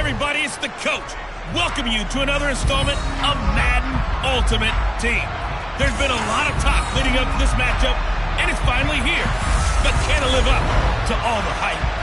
everybody, it's the coach. Welcome you to another installment of Madden Ultimate Team. There's been a lot of talk leading up to this matchup, and it's finally here. But can it live up to all the hype?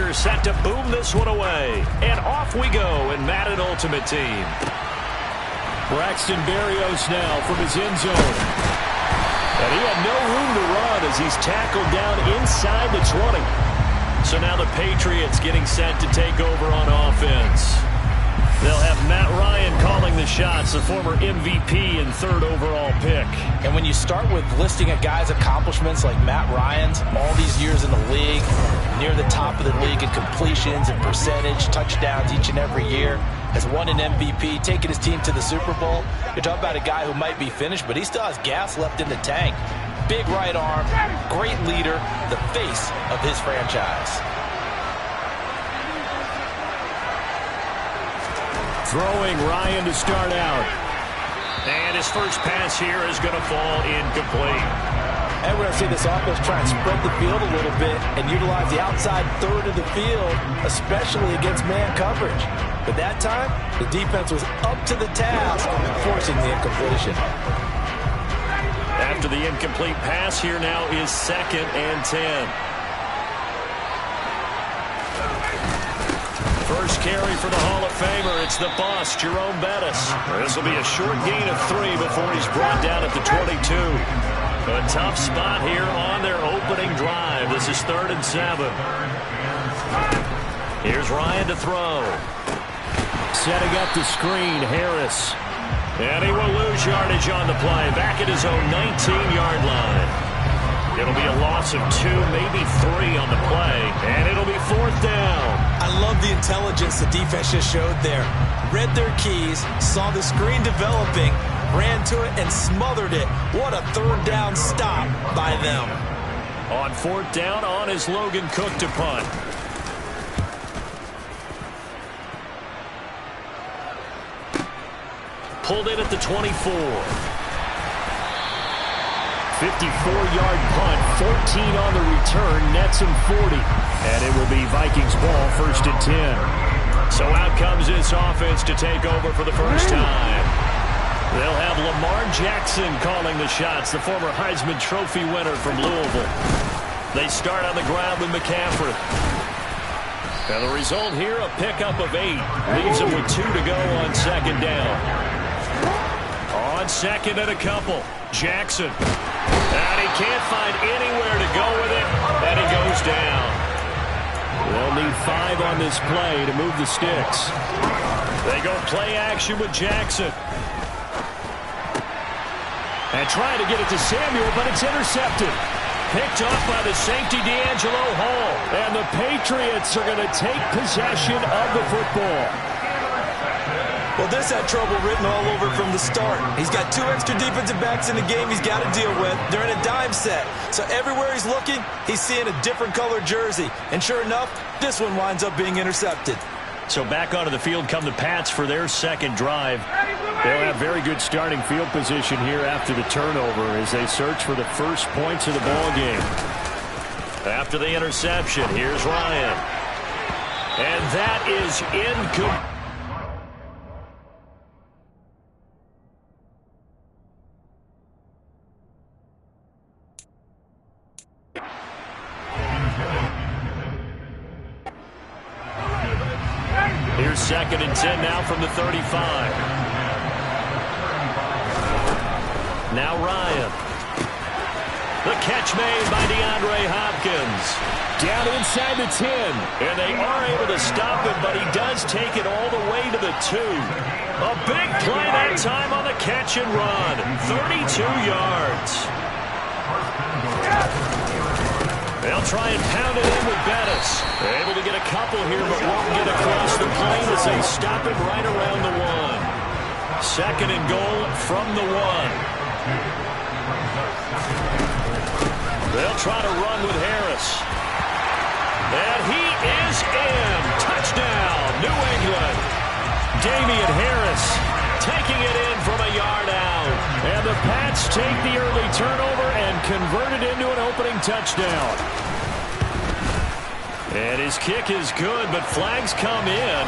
kicker set to boom this one away. And off we go in Madden Ultimate Team. Braxton Berrios now from his end zone. And he had no room to run as he's tackled down inside the 20. So now the Patriots getting set to take over on offense. They'll have Matt Ryan calling the shots, the former MVP and 3rd overall pick. And when you start with listing a guy's accomplishments like Matt Ryan's, all these years in the league, near the top of the league in completions and percentage, touchdowns each and every year, has won an MVP, taken his team to the Super Bowl. You're talking about a guy who might be finished, but he still has gas left in the tank. Big right arm, great leader, the face of his franchise. Throwing Ryan to start out. And his first pass here is going to fall incomplete. And we're going to see this offense try and spread the field a little bit and utilize the outside third of the field, especially against man coverage. But that time, the defense was up to the task, forcing the incompletion. After the incomplete pass, here now is 2nd and 10. First carry for the Hall of Famer. It's the boss, Jerome Bettis. This will be a short gain of 3 before he's brought down at the 22. A tough spot here on their opening drive. This is 3rd and 7. Here's Ryan to throw. Setting up the screen, Harris. And he will lose yardage on the play. Back at his own 19-yard line. It'll be a loss of 2, maybe 3 on the play. And it'll be 4th down. I love the intelligence the defense just showed there. Read their keys, saw the screen developing, ran to it, and smothered it. What a 3rd down stop by them. On 4th down, on is Logan Cook to punt. Pulled in at the 24. 54-yard punt, 14 on the return, nets him 40. And it will be Vikings ball, 1st and 10. So out comes this offense to take over for the first time. They'll have Lamar Jackson calling the shots, the former Heisman Trophy winner from Louisville. They start on the ground with McCaffrey. And the result here, a pickup of 8. Leaves them with 2 to go on 2nd down. On 2nd and a couple, Jackson. And he can't find anywhere to go with it, and he goes down. They'll need 5 on this play to move the sticks. They go play action with Jackson. And trying to get it to Samuel, but it's intercepted. Picked off by the safety, D'Angelo Hall. And the Patriots are going to take possession of the football. Well, this had trouble written all over from the start. He's got 2 extra defensive backs in the game he's got to deal with. They're in a dime set. So everywhere he's looking, he's seeing a different color jersey. And sure enough, this one winds up being intercepted. So back onto the field come the Pats for their 2nd drive. They'll have very good starting field position here after the turnover as they search for the first points of the ball game. After the interception, here's Ryan. And that is incomplete. Here's 2nd and 10 now from the 35. Now Ryan. The catch made by DeAndre Hopkins. Down inside the 10. And they are able to stop him, but he does take it all the way to the 2. A big play that time on the catch and run. 32 yards. They'll try and pound it in with Bettis. They're able to get a couple here, but won't get across the plane as they stop him right around the 1. 2nd and goal from the 1. They'll try to run with Harris. And he is in. Touchdown, New England. Damian Harris taking it in from a yard out. And the Pats take the early turnover and convert it into an opening touchdown. And his kick is good, but flags come in.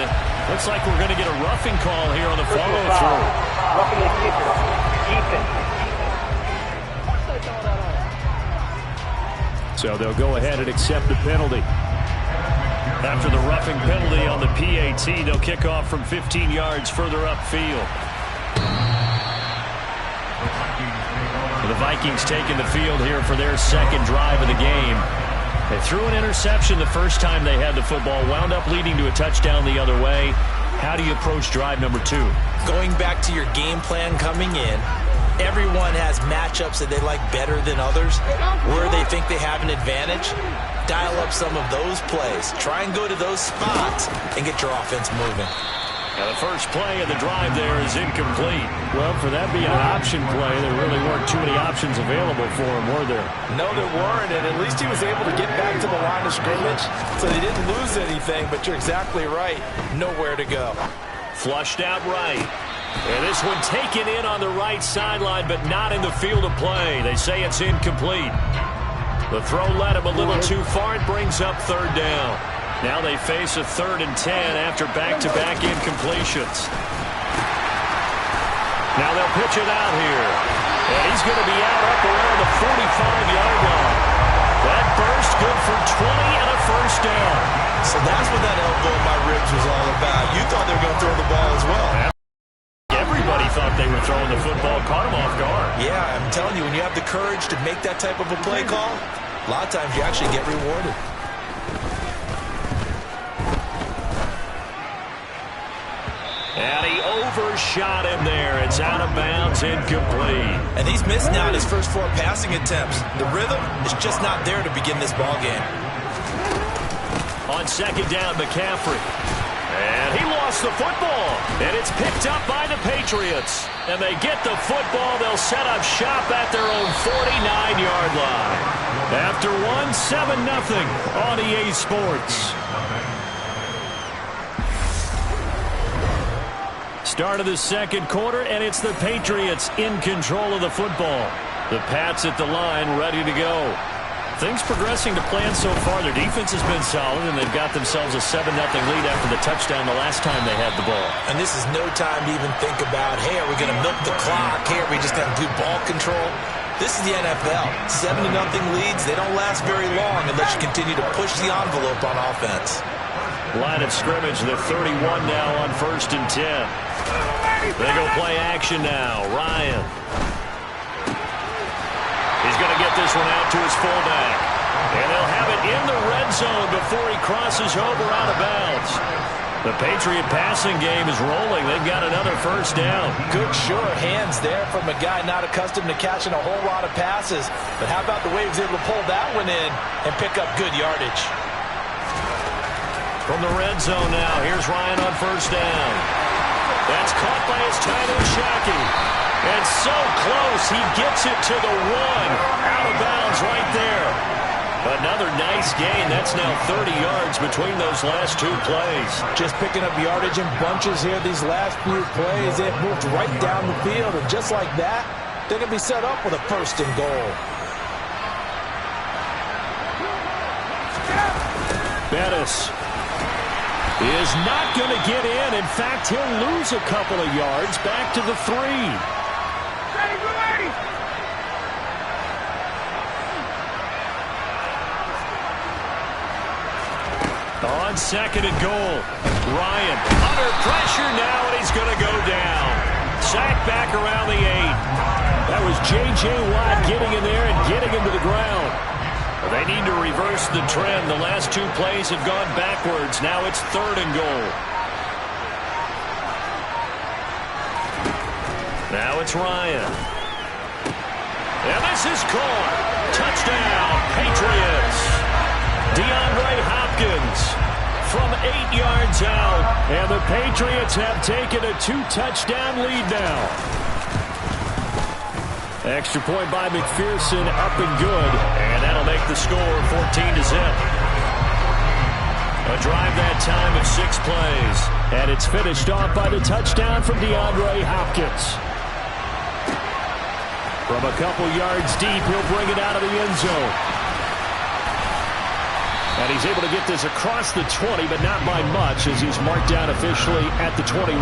Looks like we're going to get a roughing call here on the follow-through. Roughing the kicker. Defense. So they'll go ahead and accept the penalty. After the roughing penalty on the PAT, they'll kick off from 15 yards further upfield. The Vikings taking the field here for their second drive of the game. They threw an interception the first time they had the football, wound up leading to a touchdown the other way. How do you approach drive number 2? Going back to your game plan coming in, everyone has matchups that they like better than others. Where they think they have an advantage, dial up some of those plays. Try and go to those spots and get your offense moving. Now the first play of the drive there is incomplete. Well, for that being an option play, there really weren't too many options available for him, were there? No, there weren't, and at least he was able to get back to the line of scrimmage, so they didn't lose anything, but you're exactly right. Nowhere to go. Flushed out right. And this one taken in on the right sideline, but not in the field of play. They say it's incomplete. The throw led him a little too far. It brings up third down. Now they face a 3rd and 10 after back-to-back incompletions. Now they'll pitch it out here. And he's going to be out up around the 45-yard line. That burst good for 20 and a first down. So that's what that elbow in my ribs was all about. You thought they were going to throw the ball as well. Everybody thought they were throwing the football, caught him off guard. Yeah, I'm telling you, when you have the courage to make that type of a play call, a lot of times you actually get rewarded. And he overshot him there. It's out of bounds, incomplete. And he's missed now in his first 4 passing attempts. The rhythm is just not there to begin this ball game. On second down, McCaffrey. And he lost the football. And it's picked up by the Patriots. And they get the football. They'll set up shop at their own 49-yard line. After 7-0 on EA Sports. Start of the second quarter, and it's the Patriots in control of the football. The Pats at the line, ready to go. Things progressing to plan so far. Their defense has been solid, and they've got themselves a 7-0 lead after the touchdown the last time they had the ball. And this is no time to even think about, hey, are we going to milk the clock? Hey, are we just going to do ball control? This is the NFL. 7-0 leads, they don't last very long unless you continue to push the envelope on offense. Line of scrimmage, the 31 now on 1st and 10. They go play action now. Ryan. He's going to get this one out to his fullback. And they'll have it in the red zone before he crosses over out of bounds. The Patriot passing game is rolling. They've got another first down. Good sure hands there from a guy not accustomed to catching a whole lot of passes. But how about the way he was able to pull that one in and pick up good yardage? From the red zone now, here's Ryan on first down. That's caught by his tight end, Shockey. And so close, he gets it to the 1. Out of bounds right there. Another nice gain. That's now 30 yards between those last 2 plays. Just picking up yardage in bunches here these last few plays. It moved right down the field, and just like that, they're going to be set up with a 1st and goal. Bettis is not going to get in. In fact, he'll lose a couple of yards back to the 3. On second and goal, Ryan under pressure now, and he's going to go down. Sacked back around the 8. That was J.J. Watt getting in there and getting him to the ground. They need to reverse the trend. The last 2 plays have gone backwards. Now it's 3rd and goal. Now it's Ryan. And this is caught. Touchdown, Patriots. DeAndre Hopkins from 8 yards out. And the Patriots have taken a 2-touchdown lead now. Extra point by McPherson, up and good. And that'll make the score 14-0. A drive that time of 6 plays. And it's finished off by the touchdown from DeAndre Hopkins. From a couple yards deep, he'll bring it out of the end zone. And he's able to get this across the 20, but not by much, as he's marked down officially at the 21.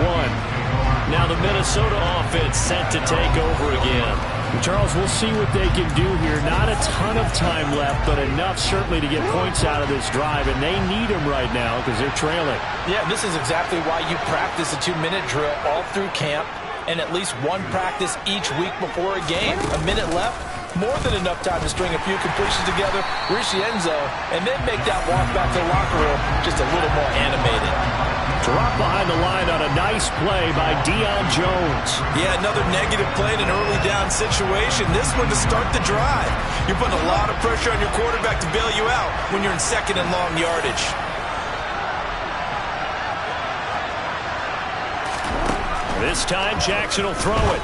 Now the Minnesota offense set to take over again. Charles, we'll see what they can do here. Not a ton of time left, but enough certainly to get points out of this drive, and they need them right now because they're trailing. Yeah, this is exactly why you practice a 2-minute drill all through camp and at least one practice each week before a game. A minute left, more than enough time to string a few completions together, reach the end zone, and then make that walk back to the locker room just a little more animated. Drop behind the line on a nice play by Deion Jones. Yeah, another negative play in an early down situation. This one to start the drive. You're putting a lot of pressure on your quarterback to bail you out when you're in second and long yardage. This time Jackson will throw it.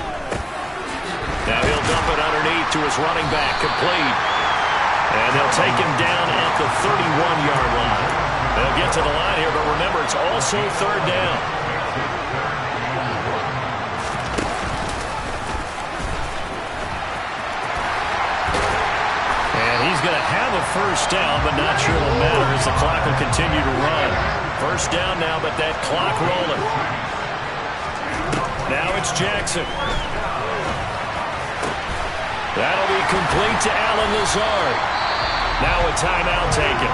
Now he'll dump it underneath to his running back, complete. And they'll take him down at the 31-yard line. They'll get to the line here, but remember, it's also third down. And he's going to have a first down, but not sure it'll matter as the clock will continue to run. First down now, but that clock rolling. Now it's Jackson. That'll be complete to Allen Lazard. Now a timeout taken.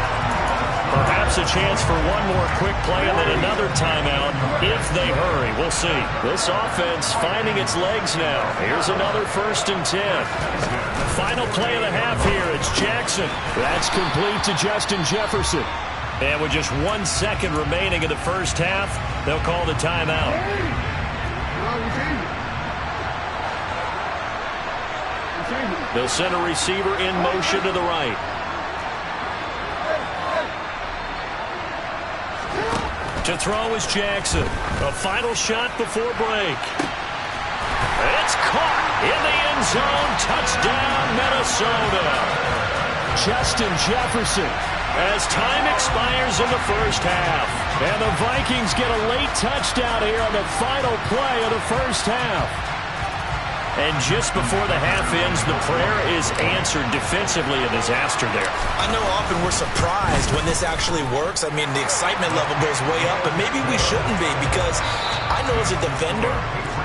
Perhaps a chance for one more quick play and then another timeout if they hurry. We'll see. This offense finding its legs now. Here's another 1st and 10. Final play of the half here. It's Jackson. That's complete to Justin Jefferson. And with just 1 second remaining in the first half, they'll call the timeout. They'll send a receiver in motion to the right. To throw is Jackson. A final shot before break. It's caught in the end zone. Touchdown, Minnesota. Justin Jefferson as time expires in the first half. And the Vikings get a late touchdown here on the final play of the first half. And just before the half ends, the prayer is answered defensively. A disaster there. I know often we're surprised when this actually works. I mean, the excitement level goes way up, but maybe we shouldn't be because I know as a defender,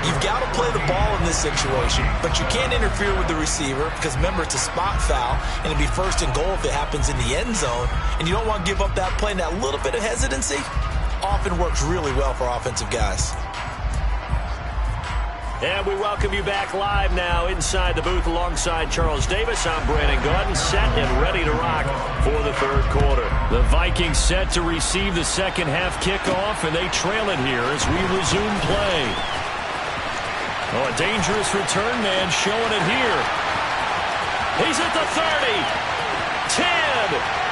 you've got to play the ball in this situation, but you can't interfere with the receiver because, remember, it's a spot foul, and it'd be 1st and goal if it happens in the end zone, and you don't want to give up that play. And that little bit of hesitancy often works really well for offensive guys. And we welcome you back live now inside the booth alongside Charles Davis. I'm Brandon Gaudin, set and ready to rock for the third quarter. The Vikings set to receive the second half kickoff, and they trail it here as we resume play. Oh, a dangerous return man showing it here. He's at the 30, 10.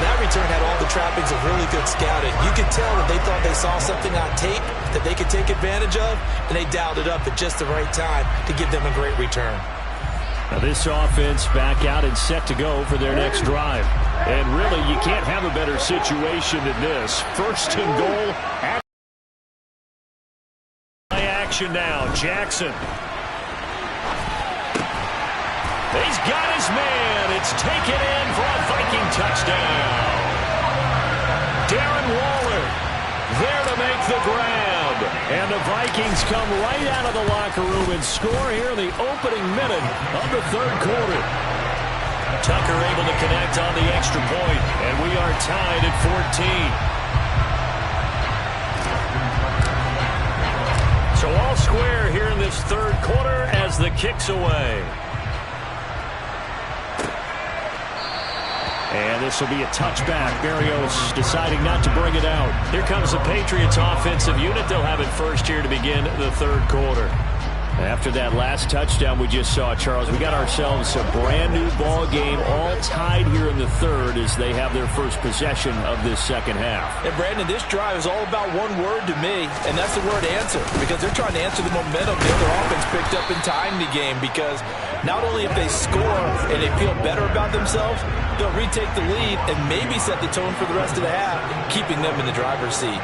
That return had all the trappings of really good scouting. You could tell that they thought they saw something on tape that they could take advantage of, and they dialed it up at just the right time to give them a great return. Now this offense back out and set to go for their next drive. And really, you can't have a better situation than this. 1st and goal. Play action now. Jackson. He's got his man. It's taken in for a Viking touchdown. Darren Waller there to make the grab. And the Vikings come right out of the locker room and score here in the opening minute of the third quarter. Tucker able to connect on the extra point, and we are tied at 14. So all square here in this third quarter as the kick's away. And this will be a touchback. Berrios deciding not to bring it out. Here comes the Patriots offensive unit. They'll have it first here to begin the third quarter. After that last touchdown we just saw, Charles, we got ourselves a brand new ball game, all tied here in the third as they have their first possession of this second half. And Brandon, this drive is all about one word to me, and that's the word answer, because they're trying to answer the momentum the other offense picked up in tying the game, because not only if they score and they feel better about themselves, they'll retake the lead and maybe set the tone for the rest of the half, keeping them in the driver's seat.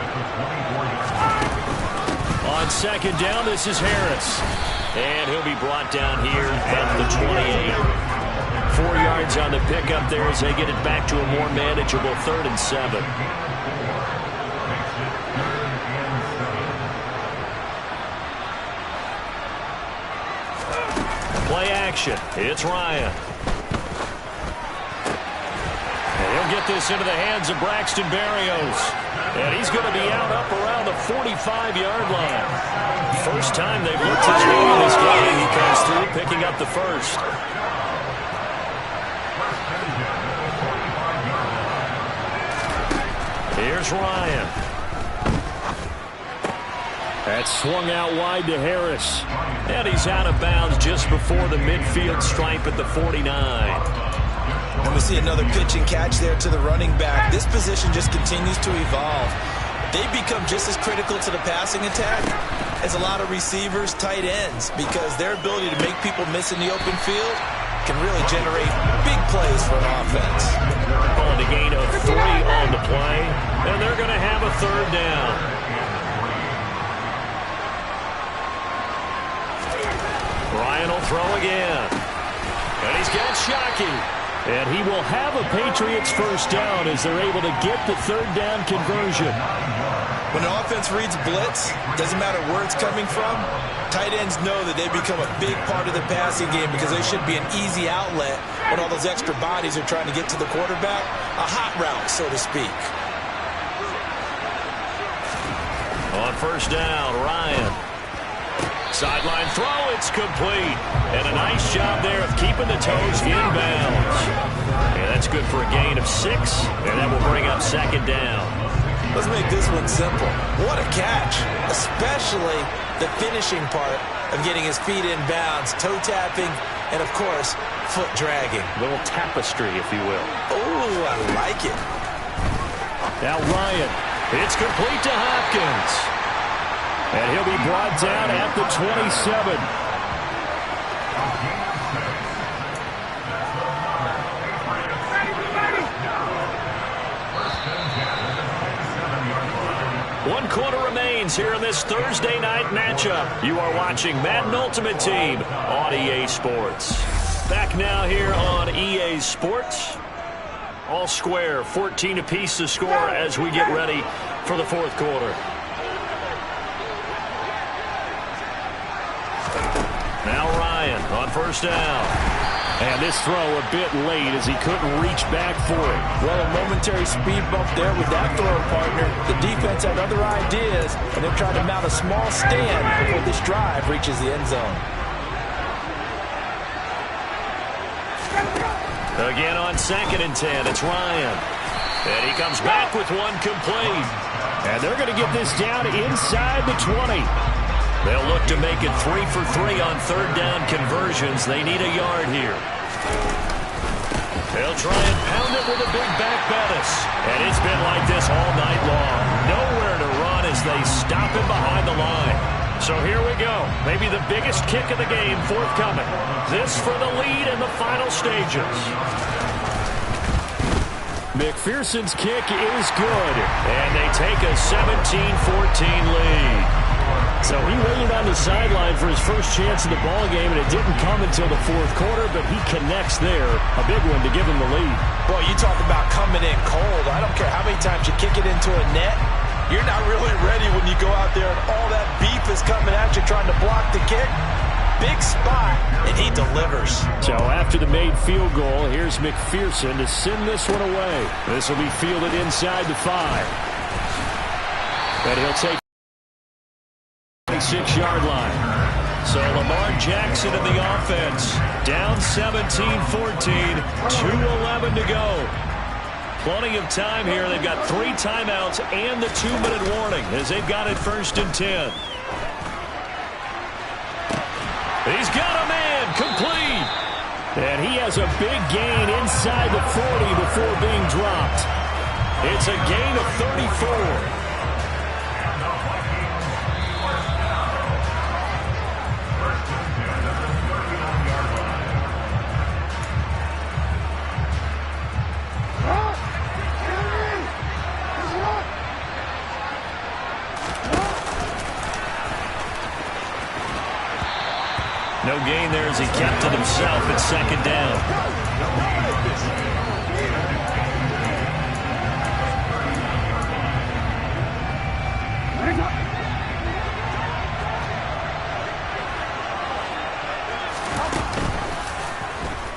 On second down, this is Harris. And he'll be brought down here at the 28. 4 yards on the pickup there as they get it back to a more manageable 3rd and 7. Play action. It's Ryan. And he'll get this into the hands of Braxton Berrios. And he's going to be out up around the 45-yard line. First time they've looked his way in this game. He comes through, picking up the first. Here's Ryan. That's swung out wide to Harris. And he's out of bounds just before the midfield stripe at the 49. And we see another pitch and catch there to the running back. This position just continues to evolve. They become just as critical to the passing attack as a lot of receivers, tight ends, because their ability to make people miss in the open field can really generate big plays for an offense. On the gain of 3 on the play, and they're going to have a 3rd down. Ryan will throw again. And he's got Shockey. And he will have a Patriots first down as they're able to get the 3rd down conversion. When the offense reads blitz, doesn't matter where it's coming from, tight ends know that they become a big part of the passing game because they should be an easy outlet when all those extra bodies are trying to get to the quarterback. A hot route, so to speak. On first down, Ryan. Sideline throw, it's complete. And a nice job there of keeping the toes inbounds. And that's good for a gain of 6, and that will bring up 2nd down. Let's make this one simple. What a catch, especially the finishing part of getting his feet in bounds, toe tapping, and of course, foot dragging. A little tapestry, if you will. Oh, I like it. Now Ryan, it's complete to Hopkins. And he'll be brought down at the 27. One quarter remains here in this Thursday night matchup. You are watching Madden Ultimate Team on EA Sports. Back now here on EA Sports. All square, 14 apiece to score as we get ready for the 4th quarter. Now Ryan on first down. And this throw a bit late as he couldn't reach back for it. Well, a momentary speed bump there with that throw partner. The defense had other ideas, and they're trying to mount a small stand before this drive reaches the end zone. Again on 2nd and 10, it's Ryan. And he comes back with one complete. And they're going to get this down inside the 20. They'll look to make it 3 for 3 on 3rd down conversions. They need a yard here. They'll try and pound it with a big back Bettis. And it's been like this all night long. Nowhere to run as they stop him behind the line. So here we go. Maybe the biggest kick of the game forthcoming. This for the lead in the final stages. McPherson's kick is good. And they take a 17-14 lead. So he waited on the sideline for his first chance in the ballgame, and it didn't come until the 4th quarter, but he connects there. A big one to give him the lead. Boy, you talk about coming in cold. I don't care how many times you kick it into a net. You're not really ready when you go out there and all that beef is coming at you trying to block the kick. Big spot, and he delivers. So after the made field goal, here's McPherson to send this one away. This will be fielded inside the 5. But he'll take 6-yard line. So Lamar Jackson in the offense. Down 17-14. 2:11 to go. Plenty of time here. They've got 3 timeouts and the 2-minute warning as they've got it 1st and 10. He's got a man complete. And he has a big gain inside the 40 before being dropped. It's a gain of 34. No gain there as he kept it himself at second down.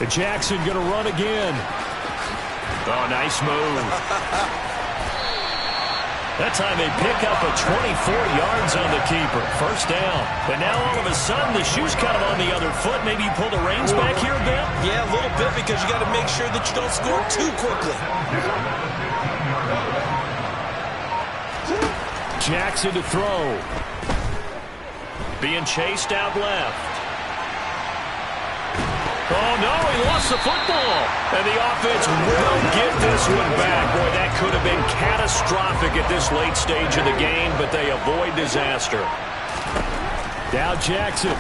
Jackson going to run again. Oh, nice move. That time they pick up a 24 yards on the keeper. First down. But now all of a sudden the shoe's kind of on the other foot. Maybe you pull the reins back here a bit? Yeah, a little bit because you got to make sure that you don't score too quickly. Jackson to throw. Being chased out left. Oh, no, he lost the football. And the offense will get this one back. Boy, that could have been catastrophic at this late stage of the game, but they avoid disaster. Now Jackson.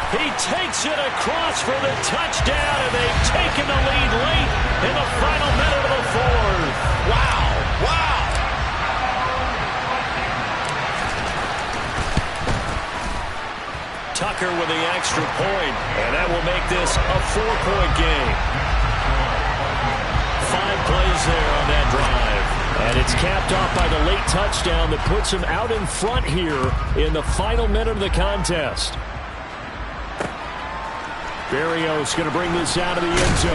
He takes it across for the touchdown, and they've taken the lead late in the final minute of the fourth. Wow, wow. Tucker with the extra point, and that will make this a 4-point game. 5 plays there on that drive. And it's capped off by the late touchdown that puts him out in front here in the final minute of the contest. Berrios going to bring this out of the end zone.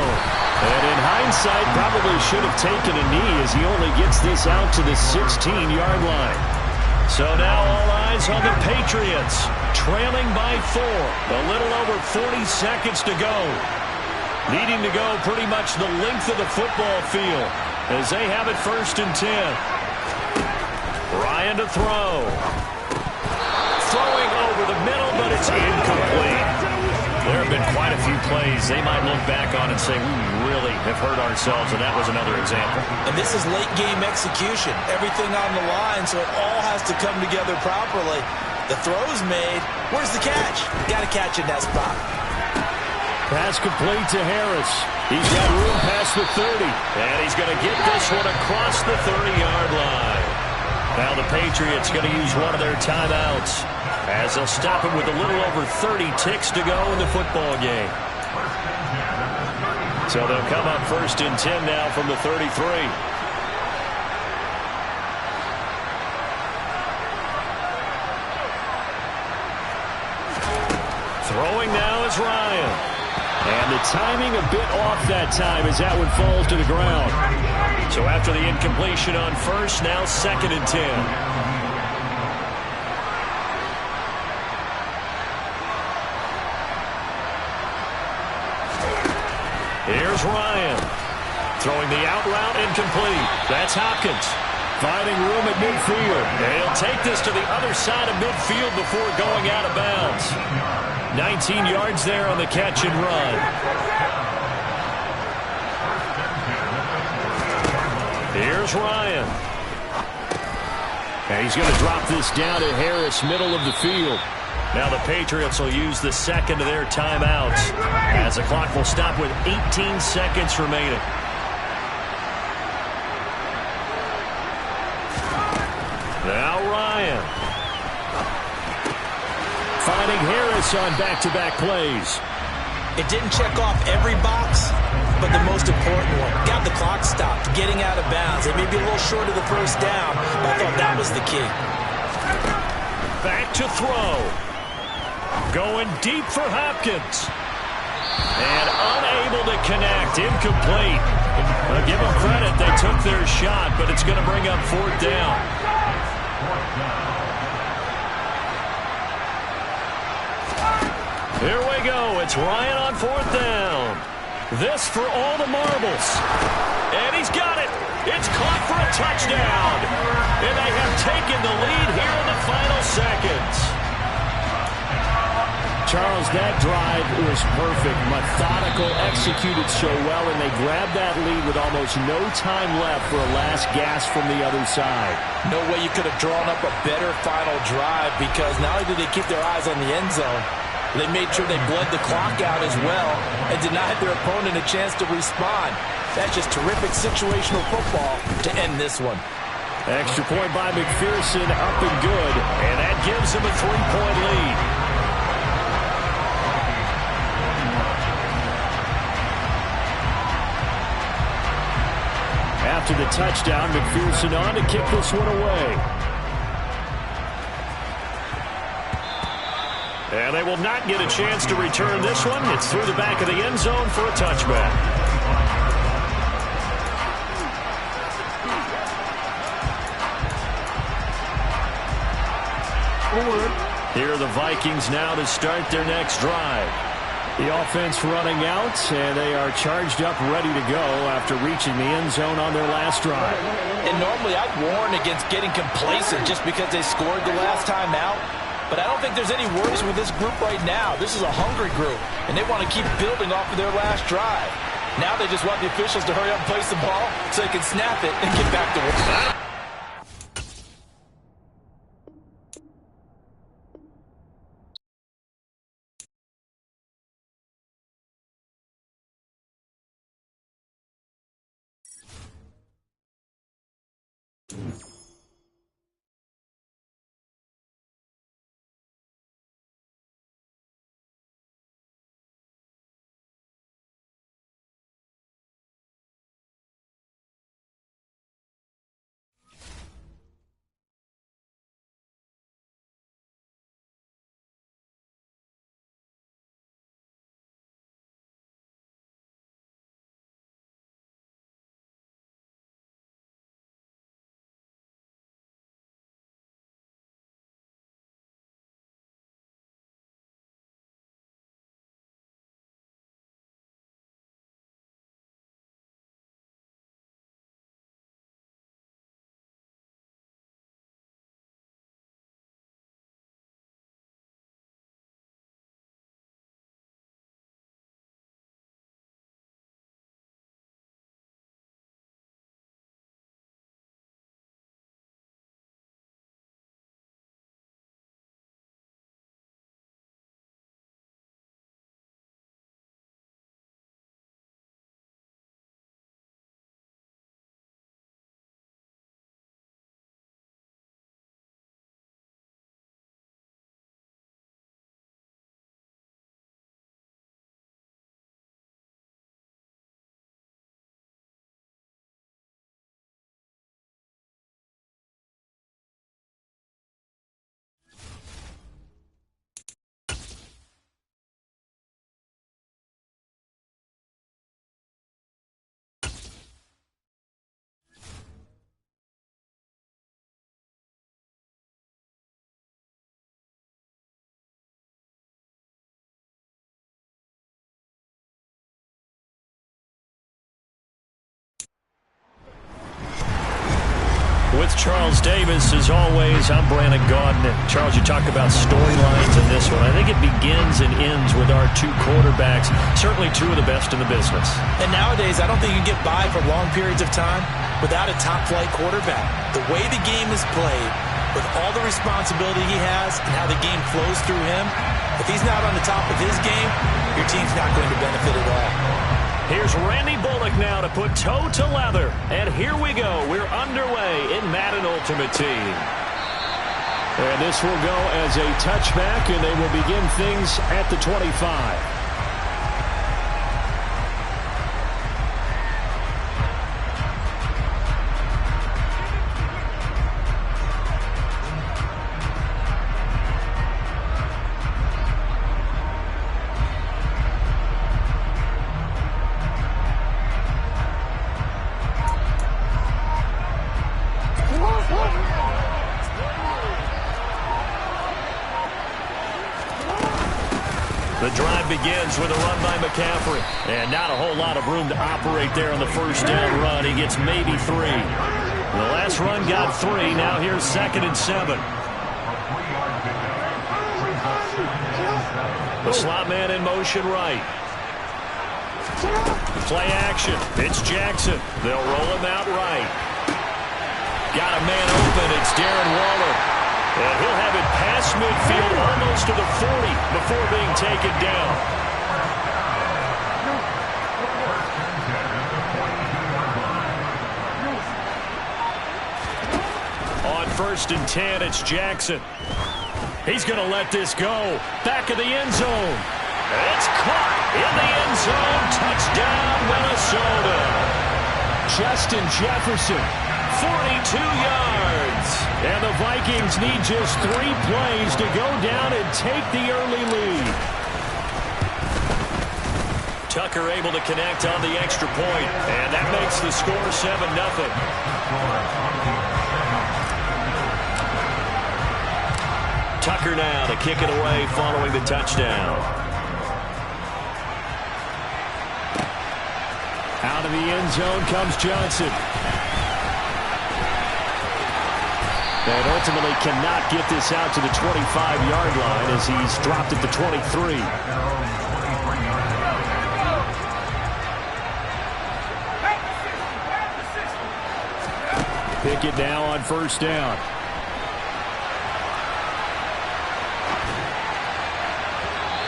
And in hindsight, probably should have taken a knee as he only gets this out to the 16-yard line. So now all eyes on the Patriots, trailing by 4. A little over 40 seconds to go. Needing to go pretty much the length of the football field as they have it 1st and 10. Ryan to throw. Throwing over the middle, but it's incomplete. There have been quite a few plays they might look back on and say, we really have hurt ourselves, and that was another example. And this is late-game execution. Everything on the line, so it all has to come together properly. The throw's made. Where's the catch? Got to catch in that spot. Pass complete to Harris. He's got room past the 30. And he's going to get this one across the 30-yard line. Now the Patriots going to use one of their timeouts as they'll stop him with a little over 30 ticks to go in the football game. So they'll come up 1st and 10 now from the 33. Throwing now is Ryan. And the timing a bit off that time as that one falls to the ground. So after the incompletion on 1st, now 2nd and 10. Here's Ryan. Throwing the out route incomplete. That's Hopkins. Finding room at midfield. And he'll take this to the other side of midfield before going out of bounds. 19 yards there on the catch and run. Here's Ryan. And he's going to drop this down to Harris, middle of the field. Now the Patriots will use the 2nd of their timeouts as the clock will stop with 18 seconds remaining. Now Ryan. Finding Harris on back-to-back plays. It didn't check off every box, but the most important one. Got the clock stopped, getting out of bounds. It may be a little short of the 1st down, but I thought that was the key. Back to throw. Going deep for Hopkins. And unable to connect. Incomplete. Well, give them credit. They took their shot, but it's going to bring up 4th down. Here we go. It's Ryan on 4th down. This for all the marbles. And he's got it. It's caught for a touchdown. And they have taken the lead here in the final seconds. Charles, that drive was perfect. Methodical, executed so well, and they grabbed that lead with almost no time left for a last gasp from the other side. No way you could have drawn up a better final drive because not only did they keep their eyes on the end zone, they made sure they bled the clock out as well and denied their opponent a chance to respond. That's just terrific situational football to end this one. Extra point by McPherson, up and good, and that gives them a 3-point lead. after the touchdown. McPherson on to kick this one away. And they will not get a chance to return this one. It's through the back of the end zone for a touchback. Here are the Vikings now to start their next drive. The offense running out, and they are charged up, ready to go after reaching the end zone on their last drive. And normally I'd warn against getting complacent just because they scored the last time out. But I don't think there's any worries with this group right now. This is a hungry group, and they want to keep building off of their last drive. Now they just want the officials to hurry up and place the ball so they can snap it and get back to work. With Charles Davis, as always, I'm Brandon Gaudin. Charles, you talk about storylines in this one. I think it begins and ends with our two quarterbacks, certainly two of the best in the business. And nowadays, I don't think you can get by for long periods of time without a top-flight quarterback. The way the game is played, with all the responsibility he has and how the game flows through him, if he's not on the top of his game, your team's not going to benefit at all. Here's Randy Bullock now to put toe to leather. And here we go. We're underway in Madden Ultimate Team. And this will go as a touchback, and they will begin things at the 25. The drive begins with a run by McCaffrey. And not a whole lot of room to operate there on the first down run. He gets maybe 3. The last run got 3. Now here's 2nd and 7. The slot man in motion right. Play action. It's Jackson. They'll roll him out right. Got a man open. It's Darren Waller. And he'll have it past midfield almost to the 40 before being taken down. On 1st and 10, it's Jackson. He's going to let this go. Back of the end zone. It's caught in the end zone. Touchdown, Minnesota. Justin Jefferson, 42 yards. And the Vikings need just 3 plays to go down and take the early lead. Tucker able to connect on the extra point, and that makes the score 7-0. Tucker now to kick it away following the touchdown. Out of the end zone comes Johnson. And ultimately cannot get this out to the 25-yard line as he's dropped at the 23. Pickett now on first down.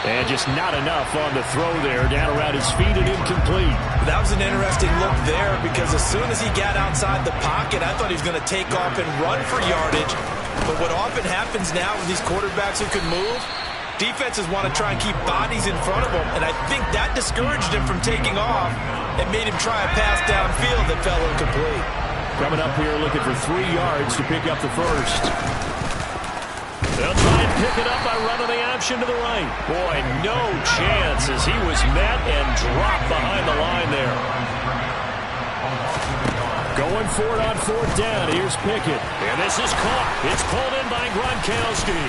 And just not enough on the throw there. Down around his feet and incomplete. That was an interesting look there because as soon as he got outside the pocket, I thought he was going to take off and run for yardage. But what often happens now with these quarterbacks who can move, defenses want to try and keep bodies in front of them. And I think that discouraged him from taking off and made him try a pass downfield that fell incomplete. Coming up here looking for 3 yards to pick up the first. They'll try and pick it up by running the option to the right. Boy, no chance as he was met and dropped behind the line there. Going for it on 4th down. Here's Pickett. And this is caught. It's pulled in by Gronkowski.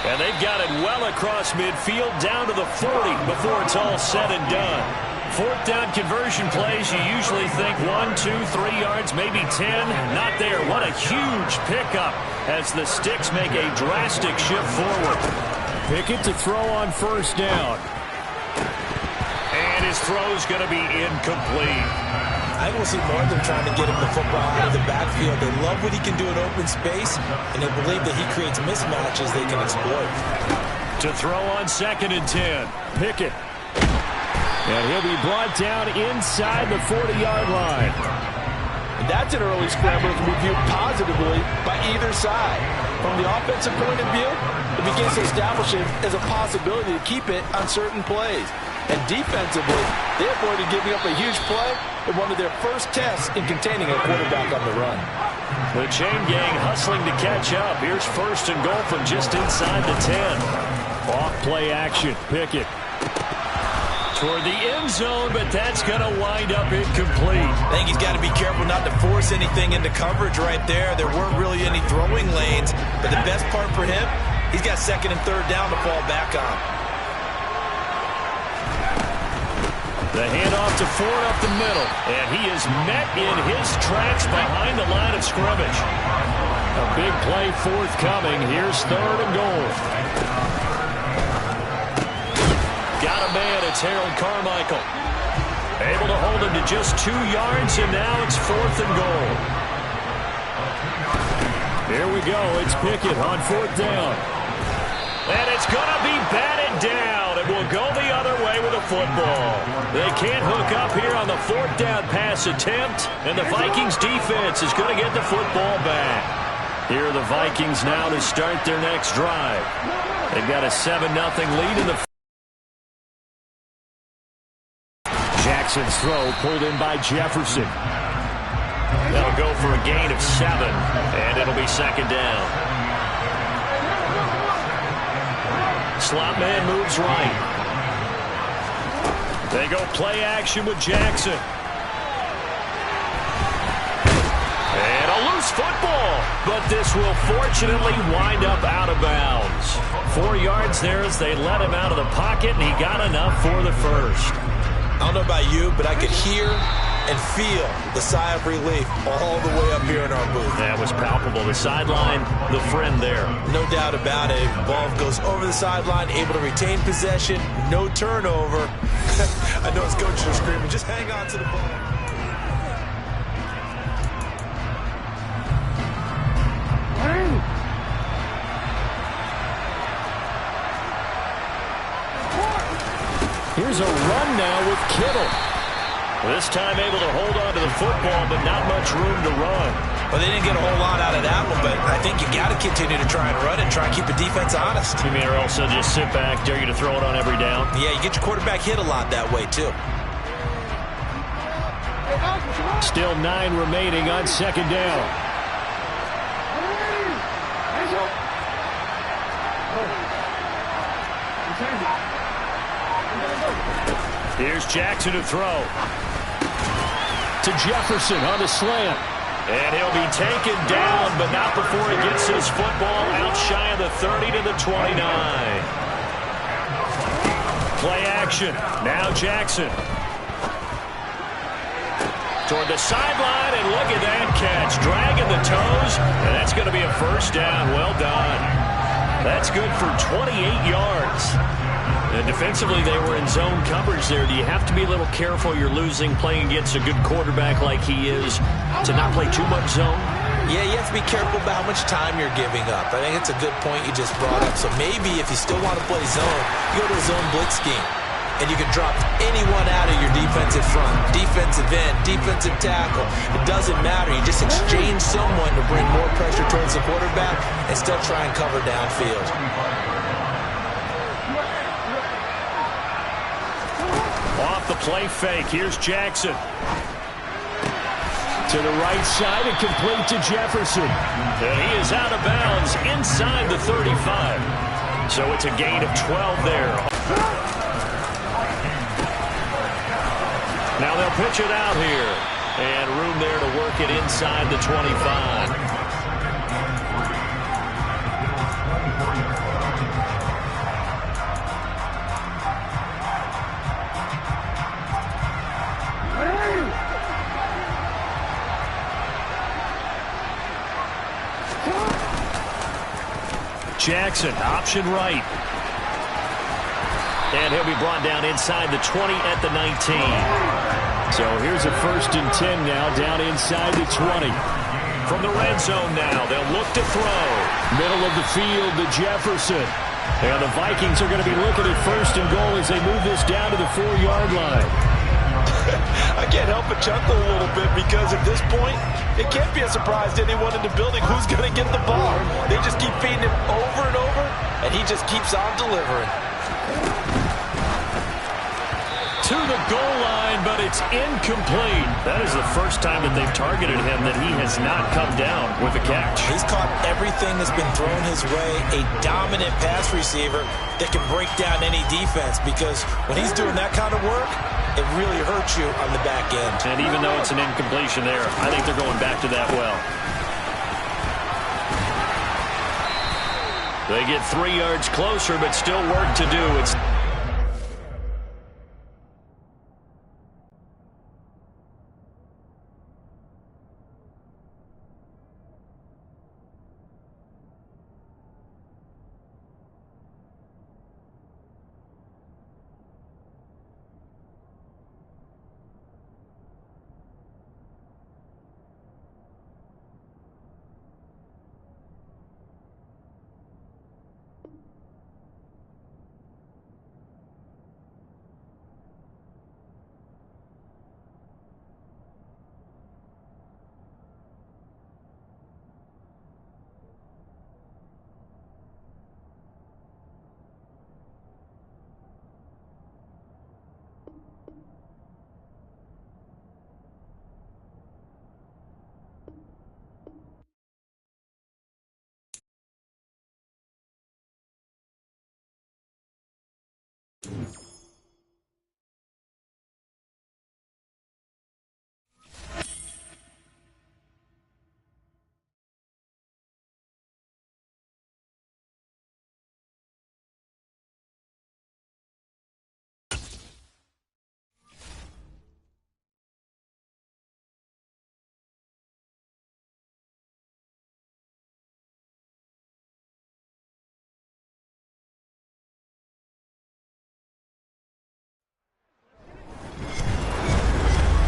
And they've got it well across midfield down to the 40 before it's all said and done. 4th down conversion plays, you usually think 1, 2, 3 yards, maybe 10. Not there. What a huge pickup as the sticks make a drastic shift forward. Pickett to throw on first down. And his throw's going to be incomplete. I think we'll see more of them trying to get him the football out of the backfield. They love what he can do in open space, and they believe that he creates mismatches they can exploit. To throw on 2nd and 10. Pickett. And he'll be brought down inside the 40-yard line. And that's an early scramble to be viewed positively by either side. From the offensive point of view, it begins to establish it as a possibility to keep it on certain plays. And defensively, they avoided giving up a huge play in one of their first tests in containing a quarterback on the run. The chain gang hustling to catch up. Here's 1st and goal from just inside the 10. Off play action. Pickett. Toward the end zone, but that's going to wind up incomplete. I think he's got to be careful not to force anything into coverage right there. There weren't really any throwing lanes, but the best part for him, he's got 2nd and 3rd down to fall back on. The handoff to Ford up the middle, and he is met in his tracks behind the line of scrimmage. A big play forthcoming. Here's 3rd and goal. Got a man, it's Harold Carmichael. Able to hold him to just 2 yards, and now it's 4th and goal. Here we go, it's Pickett on 4th down. And it's going to be batted down. It will go the other way with a football. They can't hook up here on the 4th down pass attempt, and the Vikings defense is going to get the football back. Here are the Vikings now to start their next drive. They've got a 7-0 lead in the Jackson's throw pulled in by Jefferson. They'll go for a gain of 7, and it'll be 2nd down. Slot man moves right. They go play action with Jackson. And a loose football, but this will fortunately wind up out of bounds. 4 yards there as they let him out of the pocket, and he got enough for the first. I don't know about you, but I could hear and feel the sigh of relief all the way up here in our booth. That was palpable. The sideline, the friend there. No doubt about it. Ball goes over the sideline, able to retain possession, no turnover. I know his coaches are screaming, just hang on to the ball. Here's a run now with Kittle. This time able to hold on to the football, but not much room to run. Well, they didn't get a whole lot out of that one, but I think you got to continue to try and run it, try and keep the defense honest. You mean or else they'll just sit back, dare you to throw it on every down? Yeah, you get your quarterback hit a lot that way, too. Still 9 remaining on second down. Here's Jackson to throw. To Jefferson on the slant. And he'll be taken down, but not before he gets his football out shy of the 30 to the 29. Play action. Now Jackson. Toward the sideline, and look at that catch. Dragging the toes, and that's going to be a first down. Well done. That's good for 28 yards. And defensively, they were in zone coverage there. Do you have to be a little careful? You're losing, playing against a good quarterback like he is, to not play too much zone? Yeah, you have to be careful about how much time you're giving up. I think it's a good point you just brought up. So maybe if you still want to play zone, you go to a zone blitz scheme. And you can drop anyone out of your defensive front, defensive end, defensive tackle. It doesn't matter. You just exchange someone to bring more pressure towards the quarterback and still try and cover downfield. Off the play fake, here's Jackson. To the right side and complete to Jefferson. And he is out of bounds inside the 35. So it's a gain of 12 there. Now they'll pitch it out here. And room there to work it inside the 25. Jackson, option right. And he'll be brought down inside the 20 at the 19. So here's a 1st and 10 now, down inside the 20. From the red zone now, they'll look to throw. Middle of the field to Jefferson. And the Vikings are going to be looking at 1st and goal as they move this down to the 4-yard line. I can't help but chuckle a little bit because at this point, it can't be a surprise to anyone in the building who's going to get the ball. They just keep feeding him over and over, and he just keeps on delivering. To the goal line, but it's incomplete. That is the first time that they've targeted him that he has not come down with a catch. He's caught everything that's been thrown his way. A dominant pass receiver that can break down any defense, because when he's doing that kind of work, it really hurts you on the back end. And even though it's an incompletion there, I think they're going back to that well. They get 3 yards closer, but still work to do. It's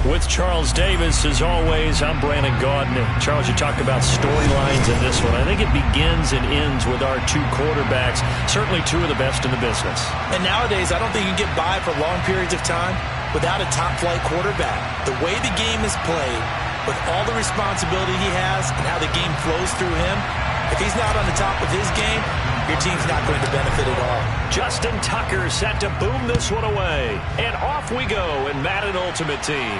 with Charles Davis, as always, I'm Brandon Gaudin. Charles, you talked about storylines in this one. I think it begins and ends with our 2 quarterbacks, certainly 2 of the best in the business. And nowadays, I don't think you can get by for long periods of time without a top-flight quarterback. The way the game is played, with all the responsibility he has and how the game flows through him, if he's not on the top of his game, your team's not going to benefit at all. Justin Tucker set to boom this one away. And off we go in Madden Ultimate Team.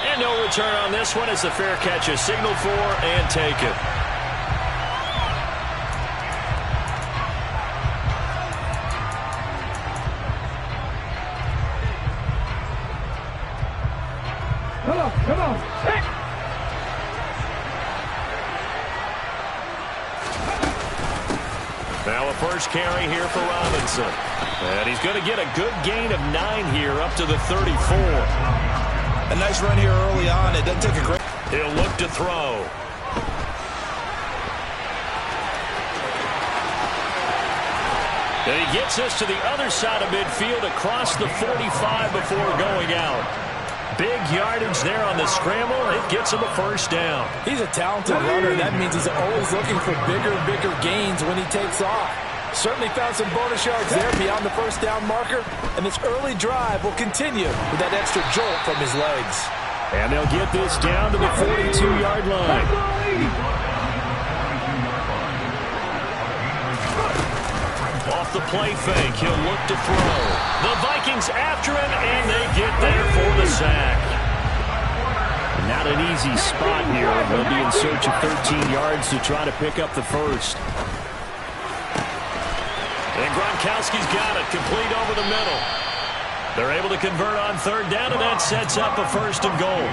And And no return on this one as the fair catch is signaled for and taken. Come on. Hey. Now a first carry here for Robinson. And he's going to get a good gain of 9 here up to the 34. A nice run here early on. It doesn't take a great... He'll look to throw. And he gets us to the other side of midfield across the 45 before going out. Big yardage there on the scramble. It gets him a first down. He's a talented runner. That means he's always looking for bigger gains when he takes off. Certainly found some bonus yards there beyond the first down marker. And this early drive will continue with that extra jolt from his legs. And they'll get this down to the 42-yard line. Off the play fake, he'll look to throw. The Vikings after him, and they get there for the sack. Not an easy spot here. They'll be in search of 13 yards to try to pick up the first. And Gronkowski's got it, complete over the middle. They're able to convert on third down, and that sets up a first and goal.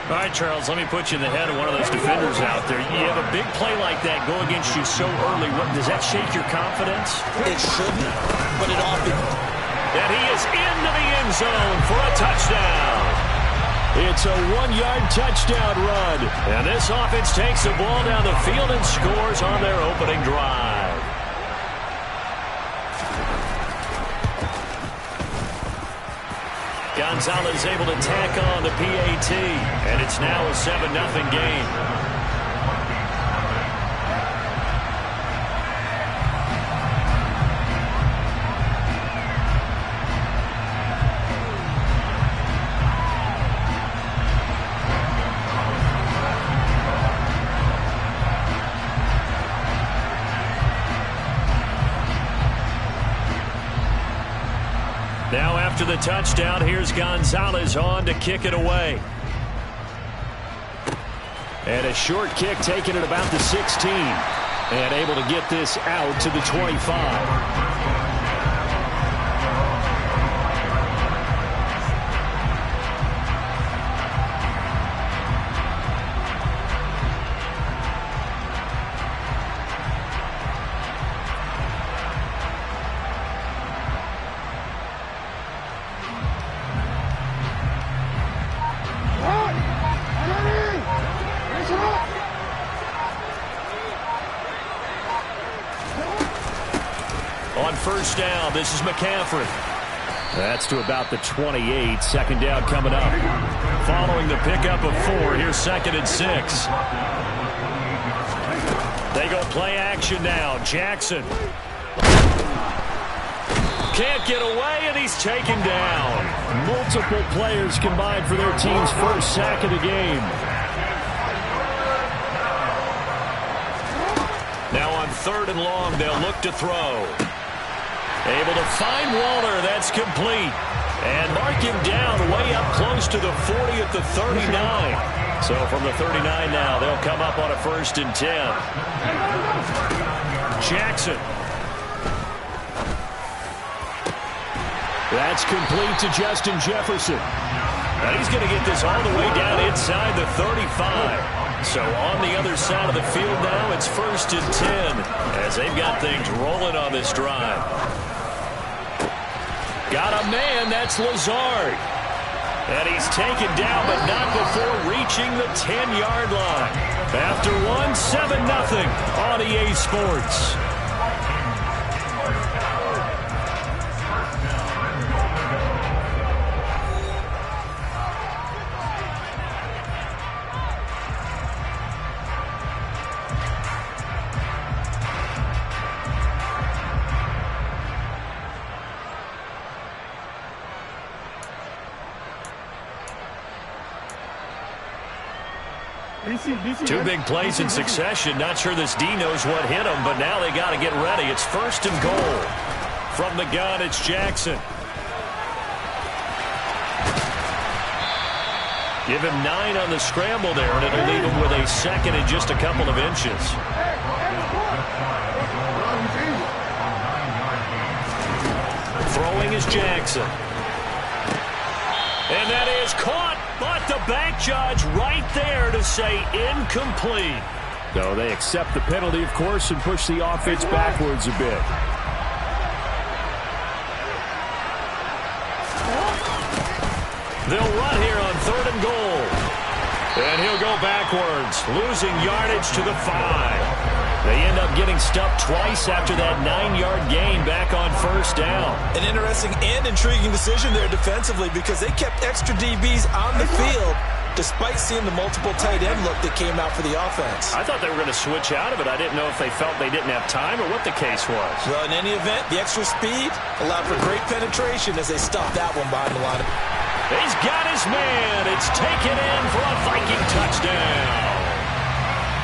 All right, Charles, let me put you in the head of one of those defenders out there. You have a big play like that go against you so early. Does that shake your confidence? It shouldn't, but it often... And he is into the end zone for a touchdown. It's a 1-yard touchdown run. And this offense takes the ball down the field and scores on their opening drive. Gonzalez able to tack on the PAT, and it's now a 7-0 game. Now after the touchdown, here's Gonzalez on to kick it away. And a short kick taken at about the 16. And able to get this out to the 25. On first down, this is McCaffrey. That's to about the 28. Second down coming up. Following the pickup of 4, here's 2nd and 6. They go play action now. Jackson. Can't get away, and he's taken down. Multiple players combined for their team's first sack of the game. Now on 3rd and long, they'll look to throw. Able to find Waller. That's complete. And mark him down way up close to the 40 at the 39. So from the 39 now, they'll come up on a 1st and 10. Jackson. That's complete to Justin Jefferson. And he's going to get this all the way down inside the 35. So on the other side of the field now, it's 1st and 10 as they've got things rolling on this drive. Got a man, that's Lazard. And he's taken down, but not before reaching the 10-yard line. After one, 7-0 on EA Sports. Two big plays in succession. Not sure this D knows what hit him, but now they got to get ready. It's 1st and goal. From the gun, it's Jackson. Give him 9 on the scramble there, and it'll leave him with a second and just a couple of inches. Throwing is Jackson. And that is caught, but the back judge right there to say incomplete. So they accept the penalty, of course, and push the offense backwards a bit. They'll run here on 3rd and goal. And he'll go backwards, losing yardage to the 5. They end up getting stuffed twice after that 9-yard gain back on 1st down. An interesting and intriguing decision there defensively because they kept extra DBs on the field despite seeing the multiple tight end look that came out for the offense. I thought they were going to switch out of it. I didn't know if they felt they didn't have time or what the case was. Well, in any event, the extra speed allowed for great penetration as they stuffed that one behind the line. He's got his man. It's taken in for a Viking touchdown.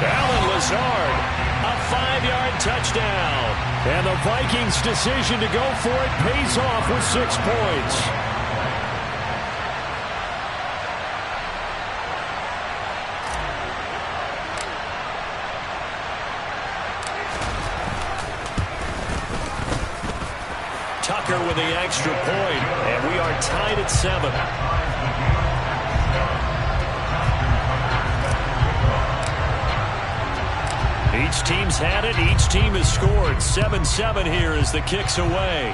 Alan Lazard, a 5-yard touchdown. And the Vikings' decision to go for it pays off with 6 points. Tucker with the extra point, and we are tied at 7. Each team's had it. Each team has scored. 7-7 here as the kick's away.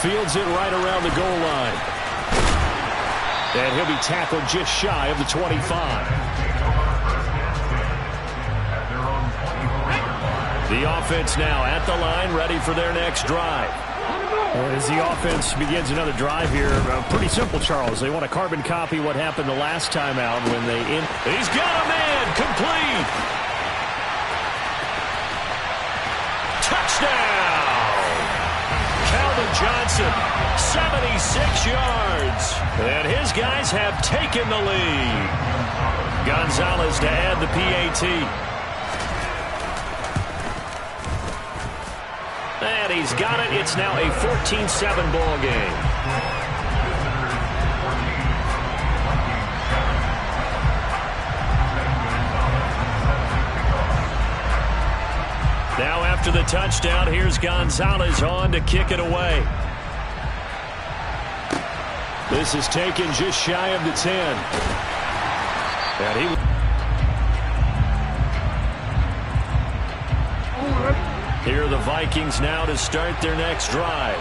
Fields it right around the goal line. And he'll be tackled just shy of the 25. The offense now at the line, ready for their next drive. As the offense begins another drive here, pretty simple, Charles. They want to carbon copy what happened the last time out when they... He's got a man, complete. Touchdown! Calvin Johnson, 76 yards. And his guys have taken the lead. Gonzalez to add the PAT. And he's got it. It's now a 14-7 ball game. Now after the touchdown, here's Gonzalez on to kick it away. This is taken just shy of the 10. And he... Here are the Vikings now to start their next drive.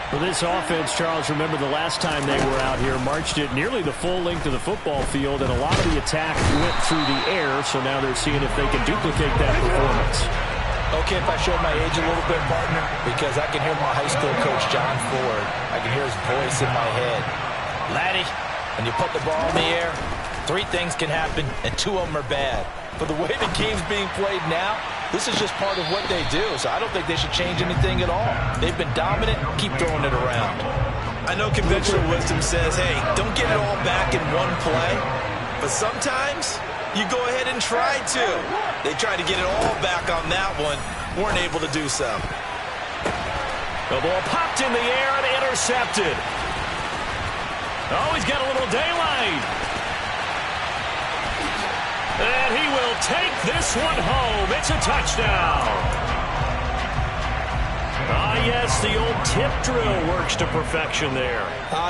For this offense, Charles, remember the last time they were out here, marched it nearly the full length of the football field, and a lot of the attack went through the air, so now they're seeing if they can duplicate that performance. Okay, if I showed my age a little bit, partner, because I can hear my high school coach, John Ford. I can hear his voice in my head. Laddie, when you put the ball in the air, 3 things can happen, and 2 of them are bad. For the way the game's being played now, this is just part of what they do, so I don't think they should change anything at all. They've been dominant. Keep throwing it around. I know conventional wisdom says, hey, don't get it all back in one play, but sometimes you go ahead and try to. They tried to get it all back on that one, weren't able to do so. The ball popped in the air and intercepted. Oh, he's got a little daylight. And he will take this one home. It's a touchdown. Ah, yes, the old tip drill works to perfection there.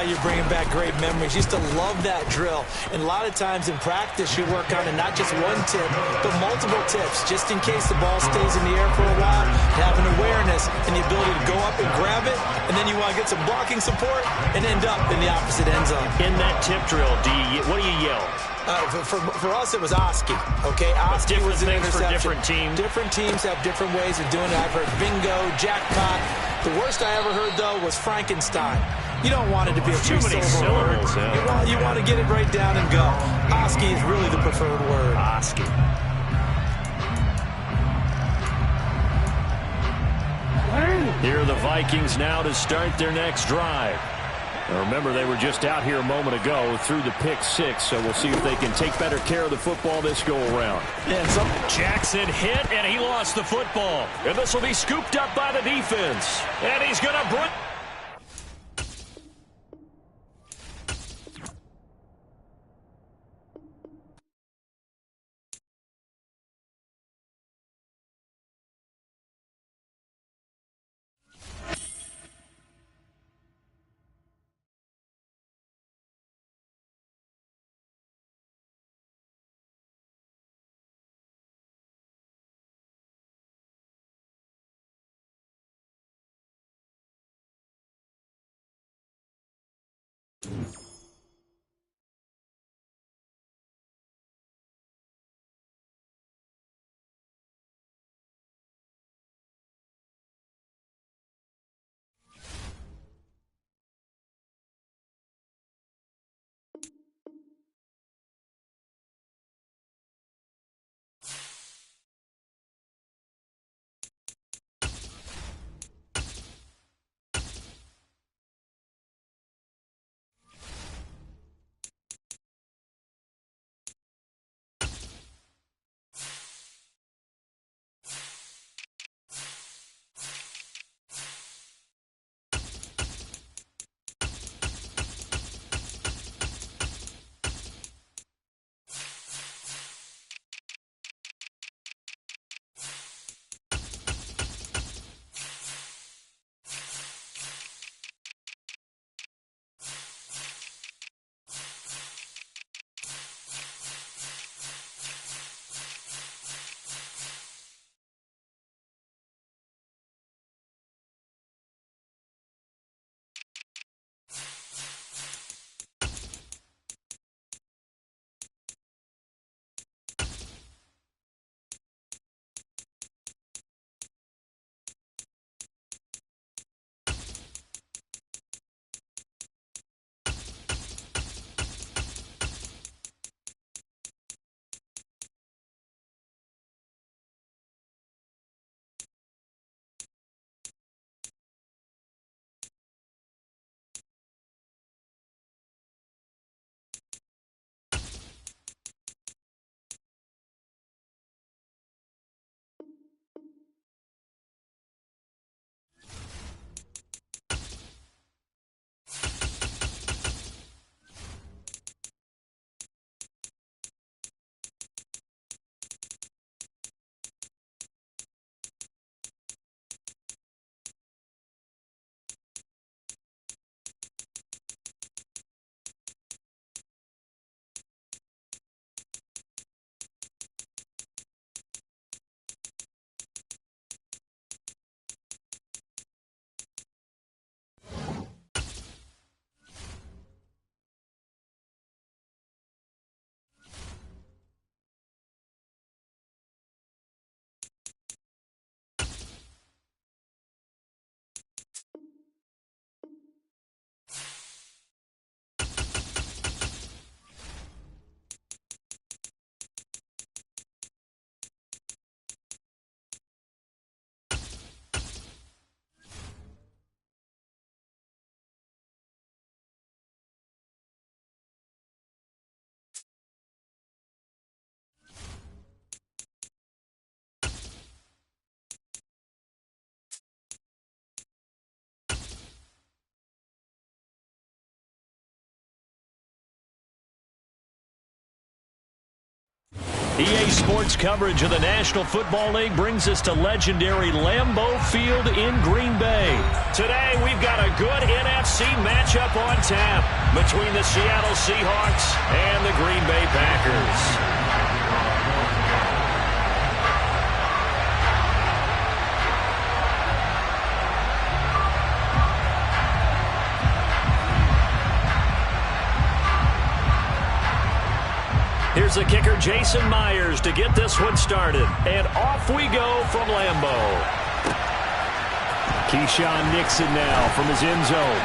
You're bringing back great memories. Used to love that drill. And a lot of times in practice, you work on it, not just one tip, but multiple tips, just in case the ball stays in the air for a while. Have an awareness and the ability to go up and grab it, and then you want to get some blocking support and end up in the opposite end zone. In that tip drill, what do you yell? For us, it was Oski. Okay, Oski was an interception. For different teams. Different teams have different ways of doing it. I've heard bingo, jackpot. The worst I ever heard, though, was Frankenstein. You don't want it to be a too many syllables. Yeah. You want to get it right down and go. Oski is really the preferred word. Oski. Here are the Vikings now to start their next drive. Now remember, they were just out here a moment ago through the pick 6, so we'll see if they can take better care of the football this go-around. Jackson hit, and he lost the football. And this will be scooped up by the defense. And he's going to bring... EA Sports coverage of the National Football League brings us to legendary Lambeau Field in Green Bay. Today, we've got a good NFC matchup on tap between the Seattle Seahawks and the Green Bay Packers. Here's the kicker, Jason Myers, to get this one started. And off we go from Lambeau. Keyshawn Nixon now from his end zone.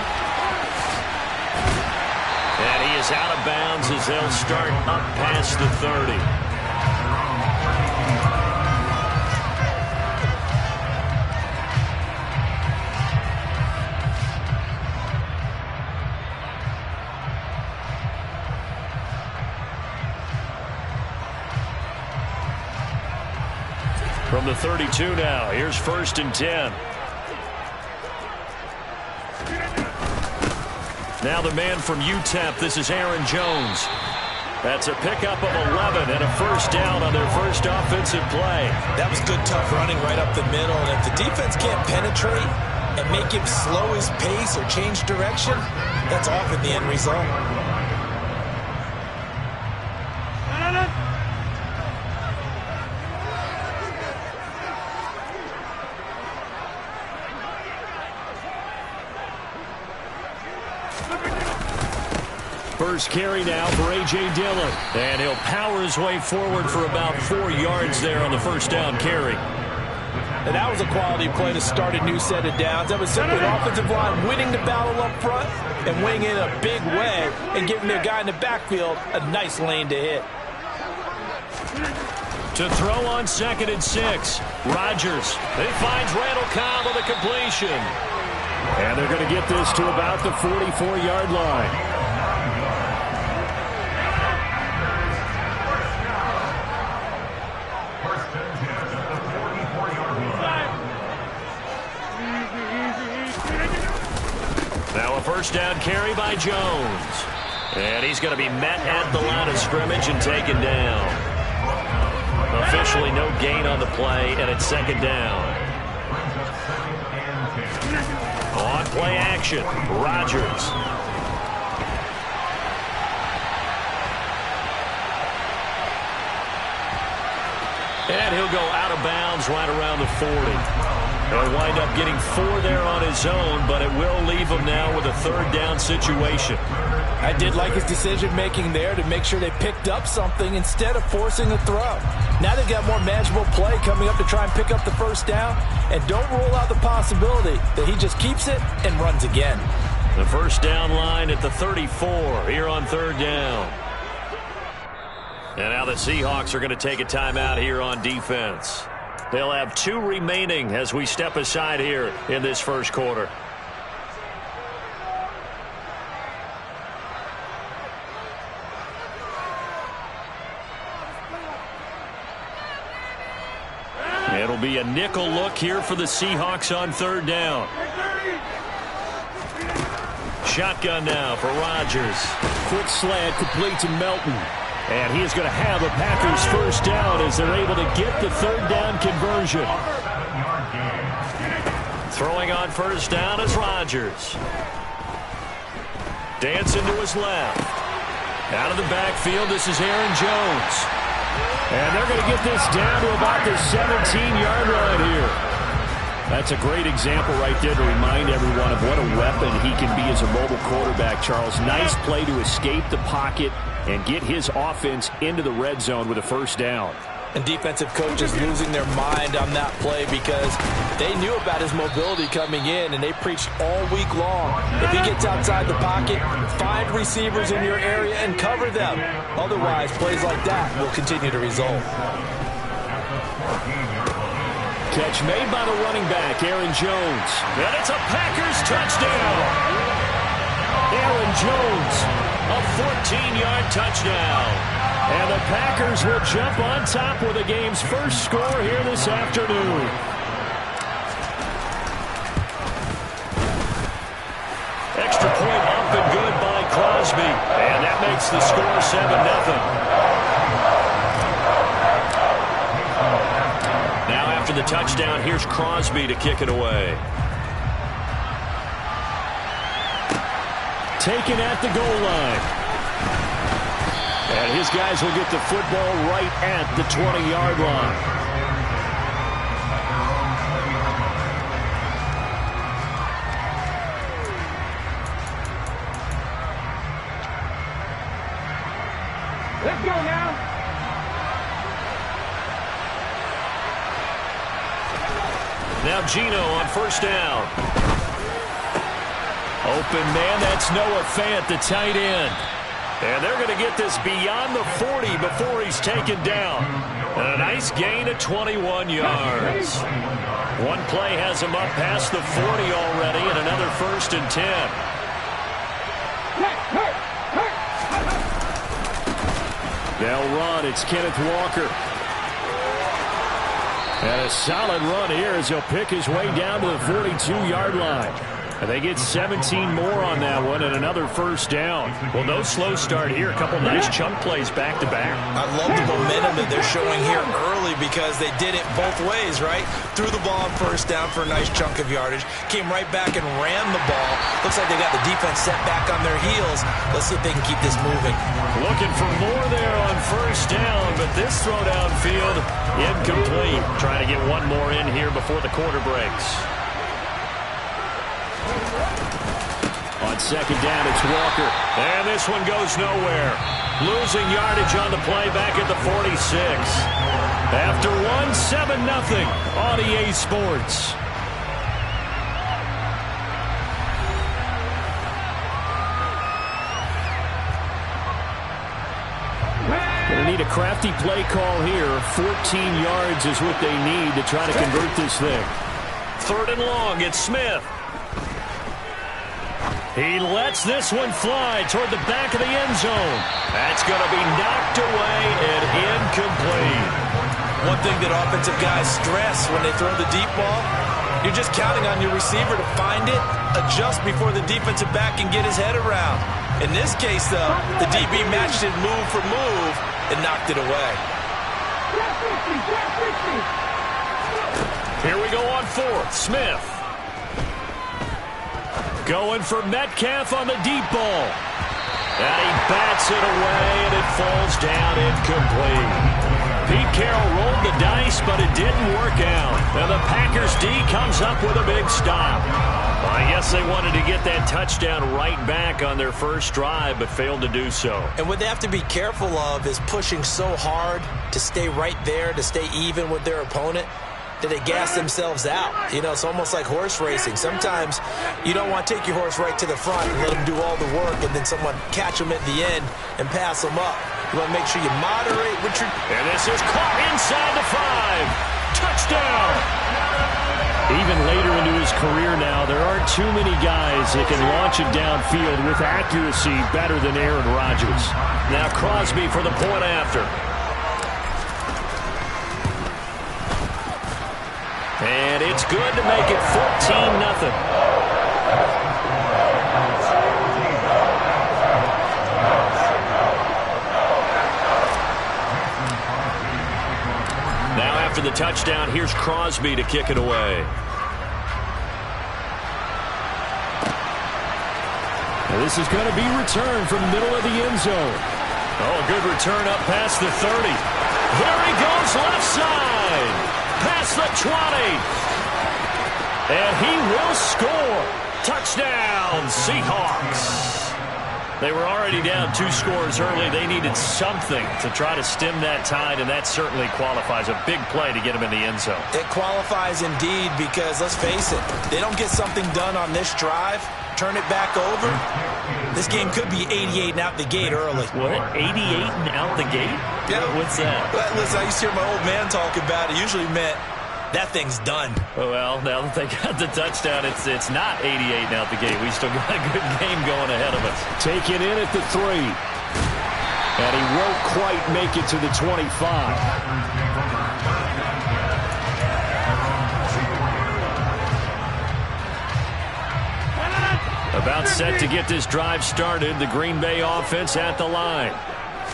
And he is out of bounds as they'll start up past the 30. From the 32 now, here's 1st and 10. Now the man from UTEP, this is Aaron Jones. That's a pickup of 11 and a first down on their first offensive play. That was good, tough running right up the middle. And if the defense can't penetrate and make him slow his pace or change direction, that's often the end result. First carry now for A.J. Dillon. And he'll power his way forward for about 4 yards there on the first down carry. And that was a quality play to start a new set of downs. That was simply an offensive line winning the battle up front and winning in a big way and giving their guy in the backfield a nice lane to hit. To throw on 2nd and 6. Rodgers. He finds Randall Cobb with a completion. And they're going to get this to about the 44-yard line. Now a first down carry by Jones. And he's going to be met at the line of scrimmage and taken down. Officially no gain on the play, and it's 2nd down. On play action, Rodgers. And he'll go out of bounds right around the 40. He'll wind up getting 4 there on his own, but it will leave him now with a 3rd down situation. I did like his decision-making there to make sure they picked up something instead of forcing a throw. Now they've got more manageable play coming up to try and pick up the first down, and don't rule out the possibility that he just keeps it and runs again. The first down line at the 34 here on 3rd down. And now the Seahawks are going to take a timeout here on defense. They'll have 2 remaining as we step aside here in this first quarter. It'll be a nickel look here for the Seahawks on 3rd down. Shotgun now for Rodgers. Quick slant complete to Melton. And he is going to have a Packers first down as they're able to get the 3rd down conversion. Throwing on first down is Rodgers. Dancing to his left. Out of the backfield, this is Aaron Jones. And they're going to get this down to about the 17-yard line here. That's a great example right there to remind everyone of what a weapon he can be as a mobile quarterback, Charles. Nice play to escape the pocket and get his offense into the red zone with a first down. And defensive coaches losing their mind on that play because they knew about his mobility coming in, and they preached all week long. If he gets outside the pocket, find receivers in your area and cover them. Otherwise, plays like that will continue to result. Catch made by the running back, Aaron Jones. And it's a Packers touchdown. Aaron Jones, a 14-yard touchdown. And the Packers will jump on top with the game's first score here this afternoon. Extra point up and good by Crosby. And that makes the score 7-0. touchdown, here's Crosby to kick it away. Taken at the goal line. And his guys will get the football right at the 20-yard line. Let's go now. Now Gino on first down. Open man, that's Noah Fant, the tight end. And they're going to get this beyond the 40 before he's taken down. And a nice gain of 21 yards. One play has him up past the 40 already, and another 1st and 10. They'll run. It's Kenneth Walker. And a solid run here as he'll pick his way down to the 42-yard line. And they get 17 more on that one and another 1st down. Well, no slow start here. A couple nice chunk plays back-to-back. I love the momentum that they're showing here early because they did it both ways, right? Threw the ball on 1st down for a nice chunk of yardage. Came right back and ran the ball. Looks like they got the defense set back on their heels. Let's see if they can keep this moving. Looking for more there on 1st down, but this throw downfield incomplete. Trying to get one more in here before the quarter breaks. On 2nd down, it's Walker. And this one goes nowhere. Losing yardage on the play back at the 46. After one, 7-0 on EA Sports. Going to need a crafty play call here. 14 yards is what they need to try to convert this thing. 3rd and long, it's Smith. He lets this one fly toward the back of the end zone. That's going to be knocked away and incomplete. One thing that offensive guys stress when they throw the deep ball, you're just counting on your receiver to find it, adjust before the defensive back can get his head around. In this case, though, the DB matched it move for move and knocked it away. Here we go on 4th. Smith. Going for Metcalf on the deep ball. And he bats it away, and it falls down incomplete. Pete Carroll rolled the dice, but it didn't work out. And the Packers D comes up with a big stop. I guess they wanted to get that touchdown right back on their first drive, but failed to do so. And what they have to be careful of is pushing so hard to stay right there, to stay even with their opponent, that they gas themselves out. You know, it's almost like horse racing. Sometimes you don't want to take your horse right to the front and let them do all the work and then someone catch them at the end and pass them up. You want to make sure you moderate what you're... And this is caught inside the 5. Touchdown! Even later into his career now, there aren't too many guys that can launch it downfield with accuracy better than Aaron Rodgers. Now Crosby for the point after. And it's good to make it 14-0. Now after the touchdown, here's Crosby to kick it away. Now this is going to be returned from the middle of the end zone. Oh, good return up past the 30. Here he goes left side. Past the 20. And he will score. Touchdown, Seahawks. They were already down 2 scores early. They needed something to try to stem that tide, and that certainly qualifies. A big play to get them in the end zone. It qualifies indeed because, let's face it, they don't get something done on this drive, turn it back over, this game could be 88 and out the gate early. What? 88 and out the gate? Yeah. What's that? Well, listen, I used to hear my old man talk about it. Usually meant that thing's done. Well, now that they got the touchdown, it's not 88 and out the gate. We still got a good game going ahead of us. Taken in at the 3. And he won't quite make it to the 25. About set to get this drive started. The Green Bay offense at the line.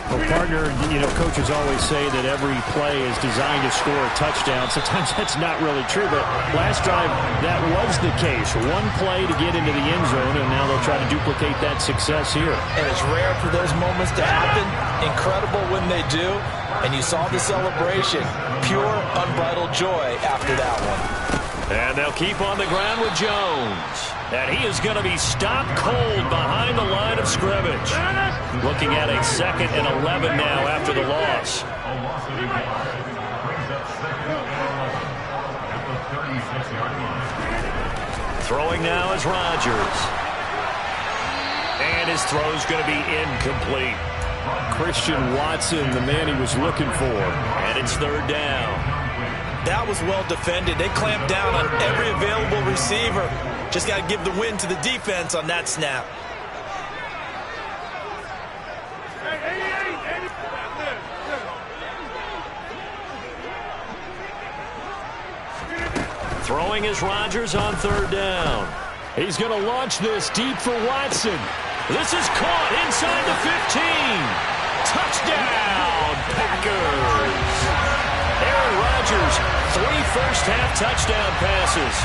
Well, partner, coaches always say that every play is designed to score a touchdown. Sometimes that's not really true, but last drive, that was the case. One play to get into the end zone, and now they'll try to duplicate that success here. And it's rare for those moments to happen. Incredible when they do. And you saw the celebration. Pure, unbridled joy after that one. And they'll keep on the ground with Jones. And he is going to be stopped cold behind the line of scrimmage. Looking at a 2nd and 11 now after the loss. Throwing now is Rodgers. And his throw's going to be incomplete. Christian Watson, the man he was looking for. And it's 3rd down. That was well defended. They clamped down on every available receiver. Just got to give the win to the defense on that snap. Throwing is Rodgers on 3rd down. He's going to launch this deep for Watson. This is caught inside the 15. Touchdown, Packers. Aaron Rodgers, 3 first-half touchdown passes.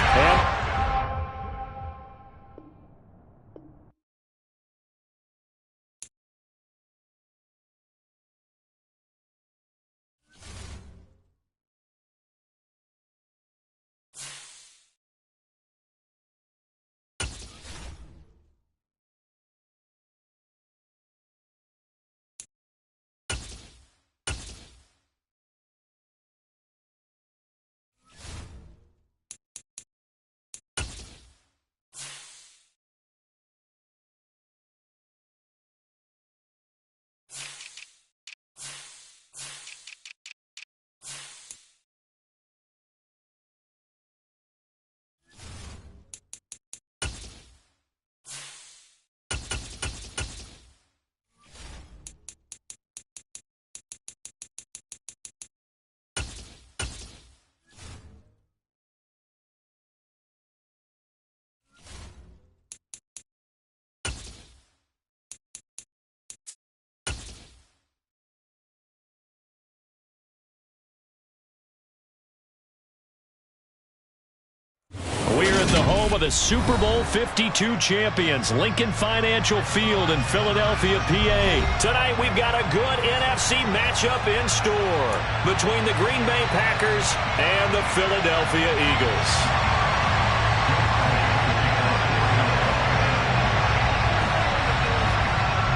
We're at the home of the Super Bowl 52 champions, Lincoln Financial Field in Philadelphia, PA. Tonight we've got a good NFC matchup in store between the Green Bay Packers and the Philadelphia Eagles.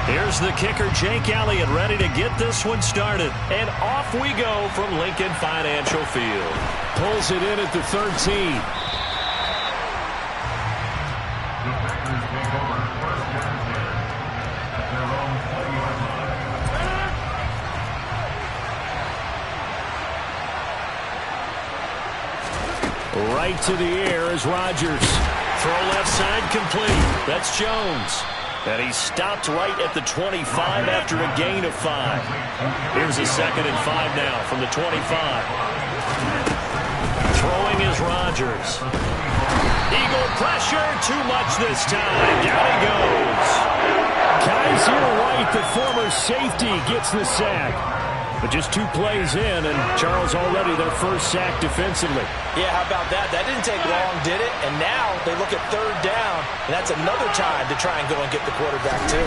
Here's the kicker, Jake Elliott, ready to get this one started. And off we go from Lincoln Financial Field. Pulls it in at the 13. Right to the air is Rodgers. Throw left side complete. That's Jones. And he stopped right at the 25 after a gain of 5. Here's a 2nd and 5 now from the 25. Throwing is Rodgers. Eagle pressure, too much this time. Down he goes. Kaiser White, the former safety, gets the sack. But just 2 plays in, and Charles already their first sack defensively. Yeah, how about that? That didn't take long, did it? And now they look at 3rd down, and that's another time to try and go and get the quarterback, too.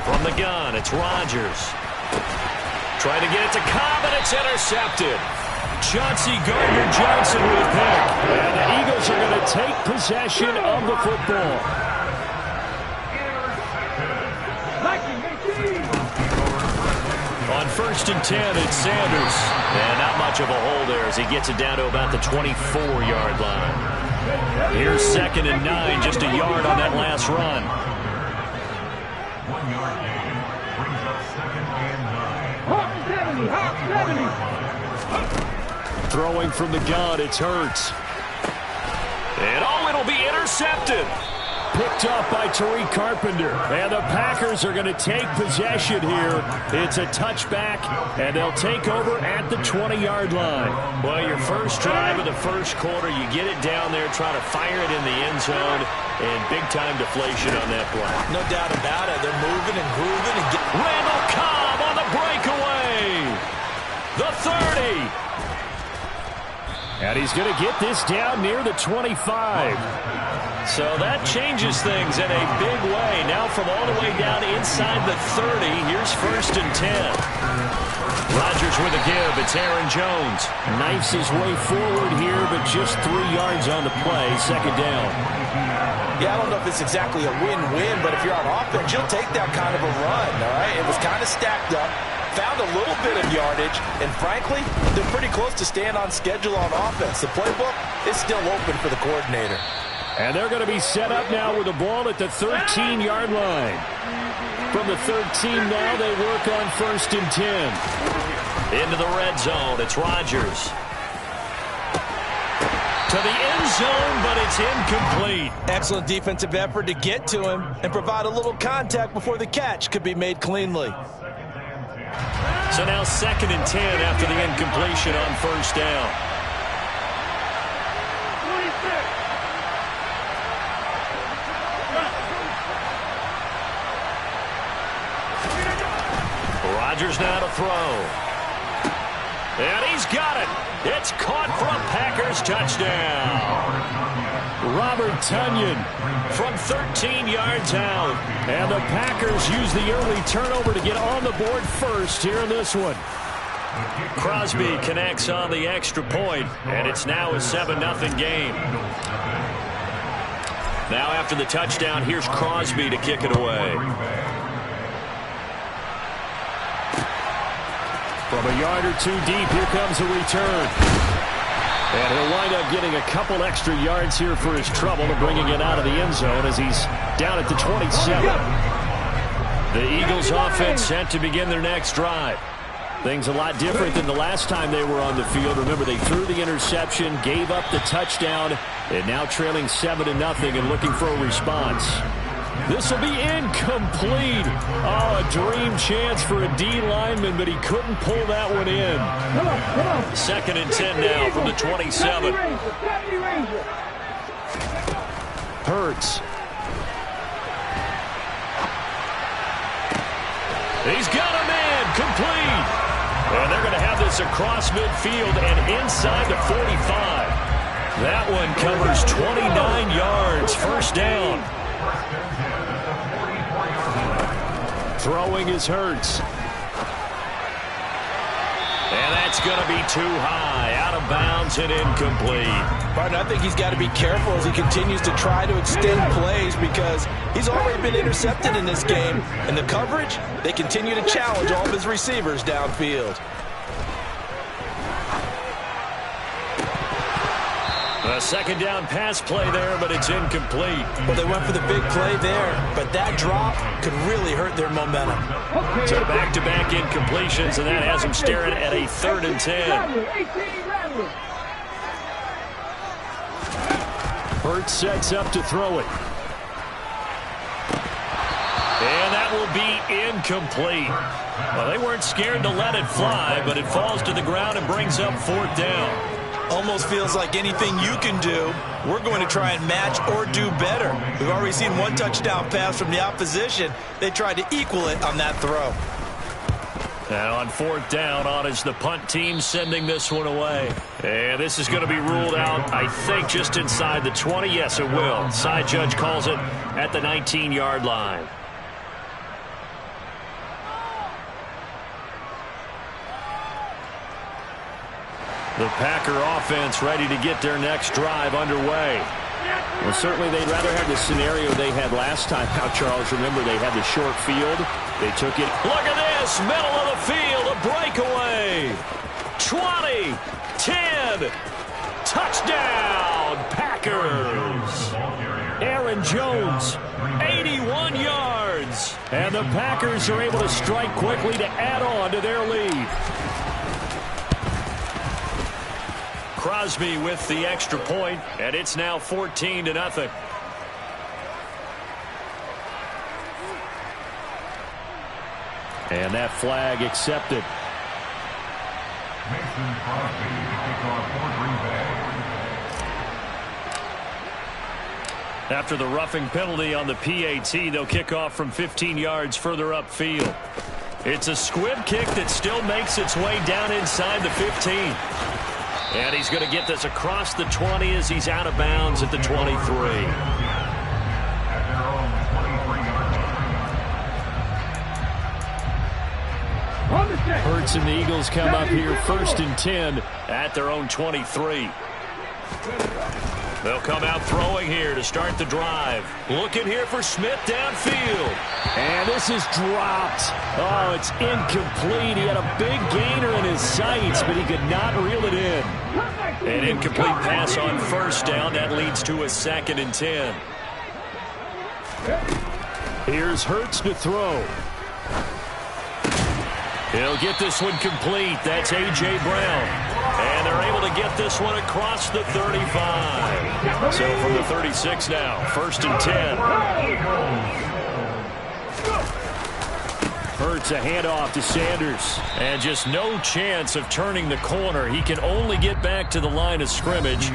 From the gun, it's Rodgers. Trying to get it to Cobb, and it's intercepted. Chauncey Gardner-Johnson with a pick. And the Eagles are going to take possession of the football. On 1st and 10, it's Sanders. And not much of a hole there as he gets it down to about the 24-yard line. Here's 2nd and 9, just a yard on that last run. 70. Throwing from the gun, it's Hurts. And it'll be intercepted. Picked up by Tariq Carpenter. And the Packers are going to take possession here. It's a touchback, and they'll take over at the 20-yard line. Well, your first drive of the first quarter, you get it down there, try to fire it in the end zone, and big-time deflation on that play. No doubt about it. They're moving and grooving. And Randall Cobb 30. And he's going to get this down near the 25. So that changes things in a big way. Now from all the way down inside the 30, here's 1st and 10. Rodgers with a give. It's Aaron Jones. Knifes his way forward here, but just 3 yards on the play. 2nd down. Yeah, I don't know if it's exactly a win-win, but if you're on offense, you'll take that kind of a run, all right? It was kind of stacked up, found a little bit of yardage, and frankly, they're pretty close to staying on schedule on offense. The playbook is still open for the coordinator. And they're going to be set up now with the ball at the 13-yard line. From the 13 now, they work on 1st and 10. Into the red zone, it's Rodgers. To the end zone, but it's incomplete. Excellent defensive effort to get to him and provide a little contact before the catch could be made cleanly. So now 2nd and 10 after the incompletion on 1st down. Rodgers now to throw. And he's got it. It's caught for a Packers touchdown. Robert Tonyan from 13 yards out. And the Packers use the early turnover to get on the board first here in this one. Crosby connects on the extra point, and it's now a 7-0 game. Now after the touchdown, here's Crosby to kick it away. From a yard or 2 deep, here comes a return. And he'll wind up getting a couple extra yards here for his trouble and bringing it out of the end zone as he's down at the 27. The Eagles offense set to begin their next drive. Things a lot different than the last time they were on the field. Remember, they threw the interception, gave up the touchdown, and now trailing 7-0 and looking for a response. This will be incomplete. Oh, a dream chance for a D lineman, but he couldn't pull that one in. 2nd and 10 now from the 27. Hurts. He's got a man complete. And they're going to have this across midfield and inside the 45. That one covers 29 yards. 1st down. Throwing is Hurts. And that's going to be too high. Out of bounds and incomplete. Martin, I think he's got to be careful as he continues to try to extend plays because he's already been intercepted in this game. And the coverage, they continue to challenge all of his receivers downfield. A 2nd down pass play there, but it's incomplete. Well, they went for the big play there, but that drop could really hurt their momentum. So back-to-back incompletions, and that has them staring at a 3rd and 10. Hurts sets up to throw it. And that will be incomplete. Well, they weren't scared to let it fly, but it falls to the ground and brings up 4th down. Almost feels like anything you can do, we're going to try and match or do better. We've already seen one touchdown pass from the opposition. They tried to equal it on that throw. And on 4th down, on is the punt team sending this one away. And this is going to be ruled out, I think, just inside the 20. Yes, it will. Side judge calls it at the 19-yard line. The Packer offense ready to get their next drive underway. Well, certainly they'd rather have the scenario they had last time out, Charles. Remember, they had the short field. They took it. Look at this. Middle of the field. A breakaway. 20. 10. Touchdown. Packers. Aaron Jones. 81 yards. And the Packers are able to strike quickly to add on to their lead. Crosby with the extra point, and it's now 14-0. And that flag accepted. After the roughing penalty on the PAT, they'll kick off from 15 yards further upfield. It's a squib kick that still makes its way down inside the 15. And he's going to get this across the 20 as he's out of bounds at the 23. Hurts and the Eagles come up here 1st and 10 at their own 23. They'll come out throwing here to start the drive. Looking here for Smith downfield. And this is dropped. Oh, it's incomplete. He had a big gainer in his sights, but he could not reel it in. An incomplete pass on 1st down. That leads to a 2nd and 10. Here's Hurts to throw. He'll get this one complete. That's A.J. Brown. And they're able to get this one across the 35. So from the 36 now, 1st and 10. Hurts a handoff to Sanders. And just no chance of turning the corner. He can only get back to the line of scrimmage.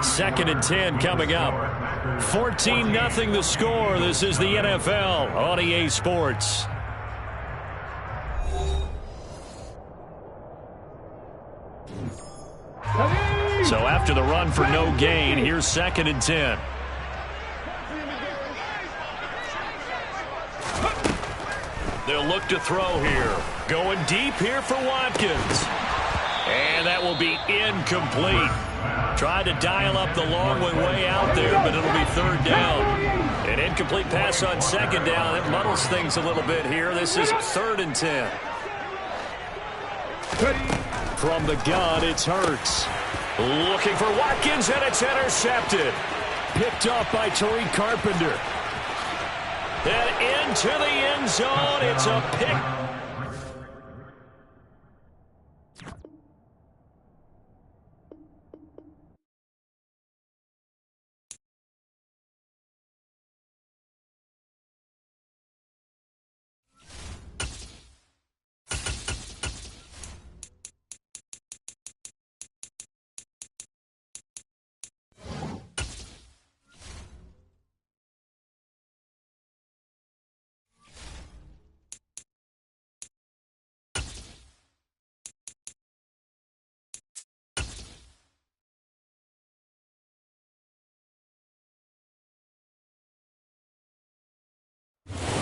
2nd and 10 coming up. 14-0 the score. This is the NFL on EA Sports. So after the run for no gain, here's 2nd and 10. They'll look to throw here. Going deep here for Watkins. And that will be incomplete. Tried to dial up the long one way out there, but it'll be 3rd down. An incomplete pass on 2nd down. It muddles things a little bit here. This is 3rd and 10. From the gun, it's Hurts. Looking for Watkins, and it's intercepted. Picked off by Tariq Carpenter. And into the end zone. It's a pick.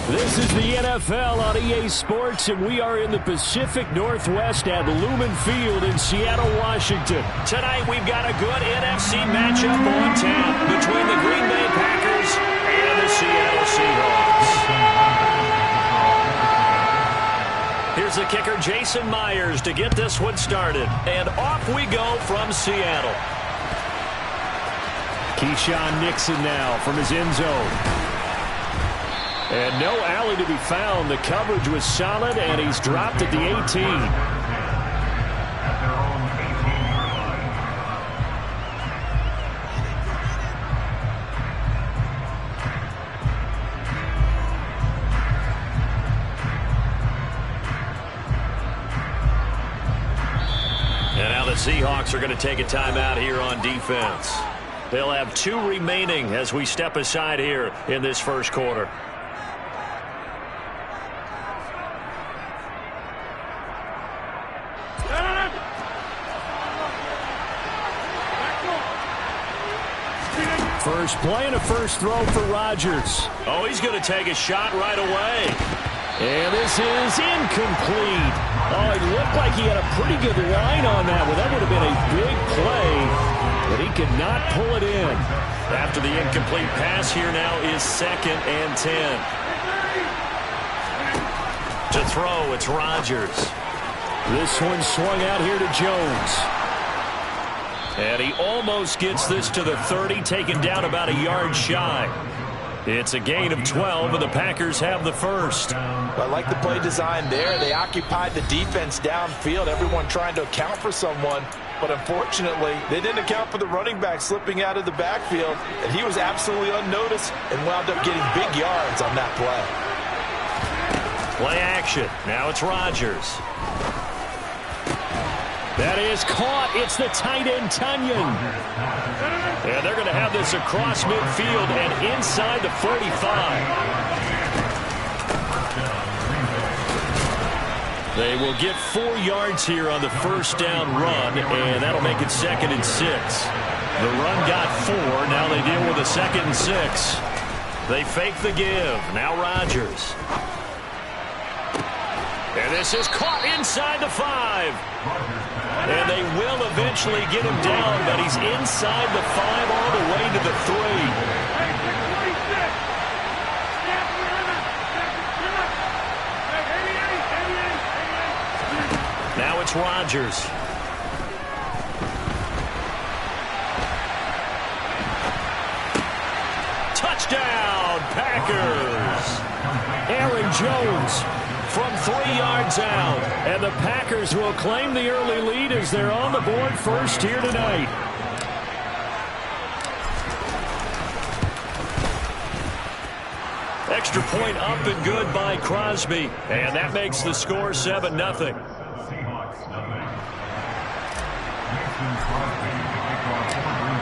This is the NFL on EA Sports, and we are in the Pacific Northwest at Lumen Field in Seattle, Washington. Tonight we've got a good NFC matchup on tap between the Green Bay Packers and the Seattle Seahawks. Here's the kicker, Jason Myers, to get this one started. And off we go from Seattle. Keyshawn Nixon now from his end zone. And no alley to be found. The coverage was solid, and he's dropped at the 18. And now the Seahawks are going to take a timeout here on defense. They'll have 2 remaining as we step aside here in this first quarter. First play and a first throw for Rodgers. Oh, he's going to take a shot right away. And this is incomplete. Oh, it looked like he had a pretty good line on that one. That would have been a big play, but he could not pull it in. After the incomplete pass, here now is 2nd and 10. To throw, it's Rodgers. This one swung out here to Jones. And he almost gets this to the 30, taken down about a yard shy. It's a gain of 12, and the Packers have the first. I like the play design there. They occupied the defense downfield, everyone trying to account for someone. But unfortunately, they didn't account for the running back slipping out of the backfield, and he was absolutely unnoticed and wound up getting big yards on that play. Play action. Now it's Rodgers. That is caught. It's the tight end, Tunyon. And they're going to have this across midfield and inside the 45. They will get 4 yards here on the first down run, and that'll make it 2nd and 6. The run got 4. Now they deal with a 2nd and 6. They fake the give. Now Rodgers. And this is caught inside the 5. And they will eventually get him down, but he's inside the 5 all the way to the 3. Now it's Rodgers. Touchdown, Packers. Aaron Jones from 3 yards out. And the Packers will claim the early lead as they're on the board first here tonight. Extra point up and good by Crosby. And that makes the score 7-0.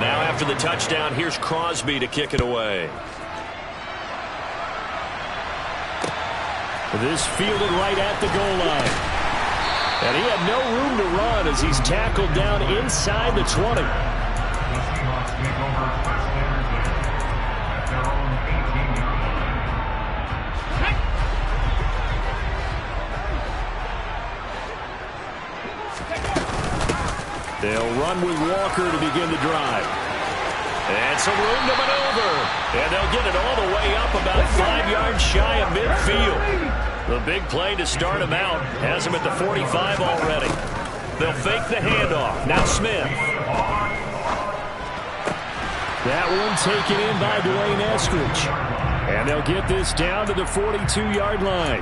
Now after the touchdown, here's Crosby to kick it away. This fielded right at the goal line. And he had no room to run as he's tackled down inside the 20. They'll run with Walker to begin the drive. And some room to maneuver. And they'll get it all the way up about 5 yards shy of midfield. The big play to start him out has him at the 45 already. They'll fake the handoff. Now Smith. That one taken in by Dwayne Eskridge. And they'll get this down to the 42-yard line.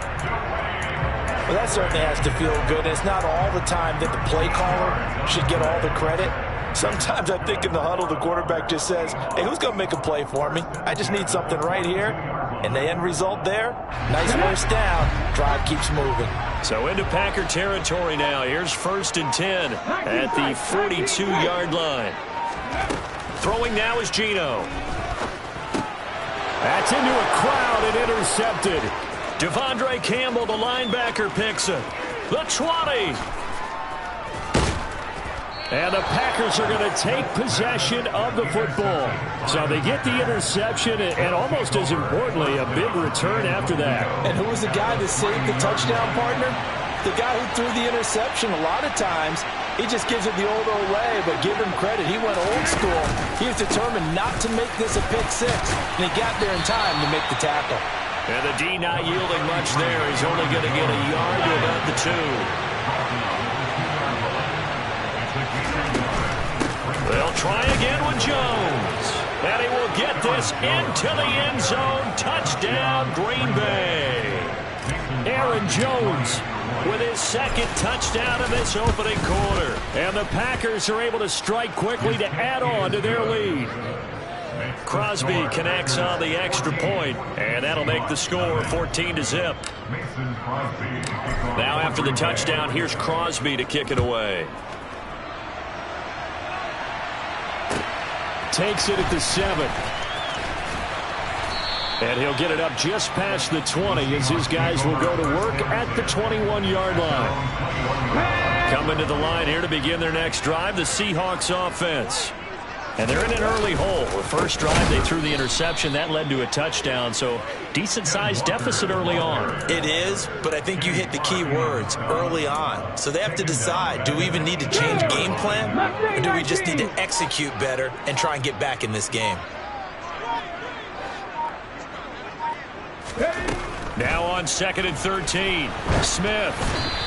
Well, that certainly has to feel good. It's not all the time that the play caller should get all the credit. Sometimes I think in the huddle, the quarterback just says, hey, who's going to make a play for me? I just need something right here. And the end result there, nice first down. Drive keeps moving. So into Packer territory now. Here's 1st and 10 at the 42-yard line. Throwing now is Geno. That's into a crowd and intercepted. Devondre Campbell, the linebacker, picks it. The 20. And the Packers are going to take possession of the football. So they get the interception and almost as importantly, a big return after that. And who was the guy that saved the touchdown, partner? The guy who threw the interception. A lot of times, he just gives it the old Olay, but give him credit. He went old school. He was determined not to make this a pick 6, and he got there in time to make the tackle. And the D not yielding much there. He's only going to get a yard to about the 2. They'll try again with Jones. And he will get this into the end zone. Touchdown, Green Bay. Aaron Jones with his 2nd touchdown in this opening quarter. And the Packers are able to strike quickly to add on to their lead. Crosby connects on the extra point, and that'll make the score 14-0. Now after the touchdown, here's Crosby to kick it away. Takes it at the 7. And he'll get it up just past the 20 as his guys will go to work at the 21-yard line. Coming to the line here to begin their next drive, the Seahawks offense. And they're in an early hole. The first drive, they threw the interception. That led to a touchdown, so decent-sized deficit early on. It is, but I think you hit the key words, early on. So they have to decide, do we even need to change game plan, or do we just need to execute better and try and get back in this game? Now on 2nd and 13, Smith.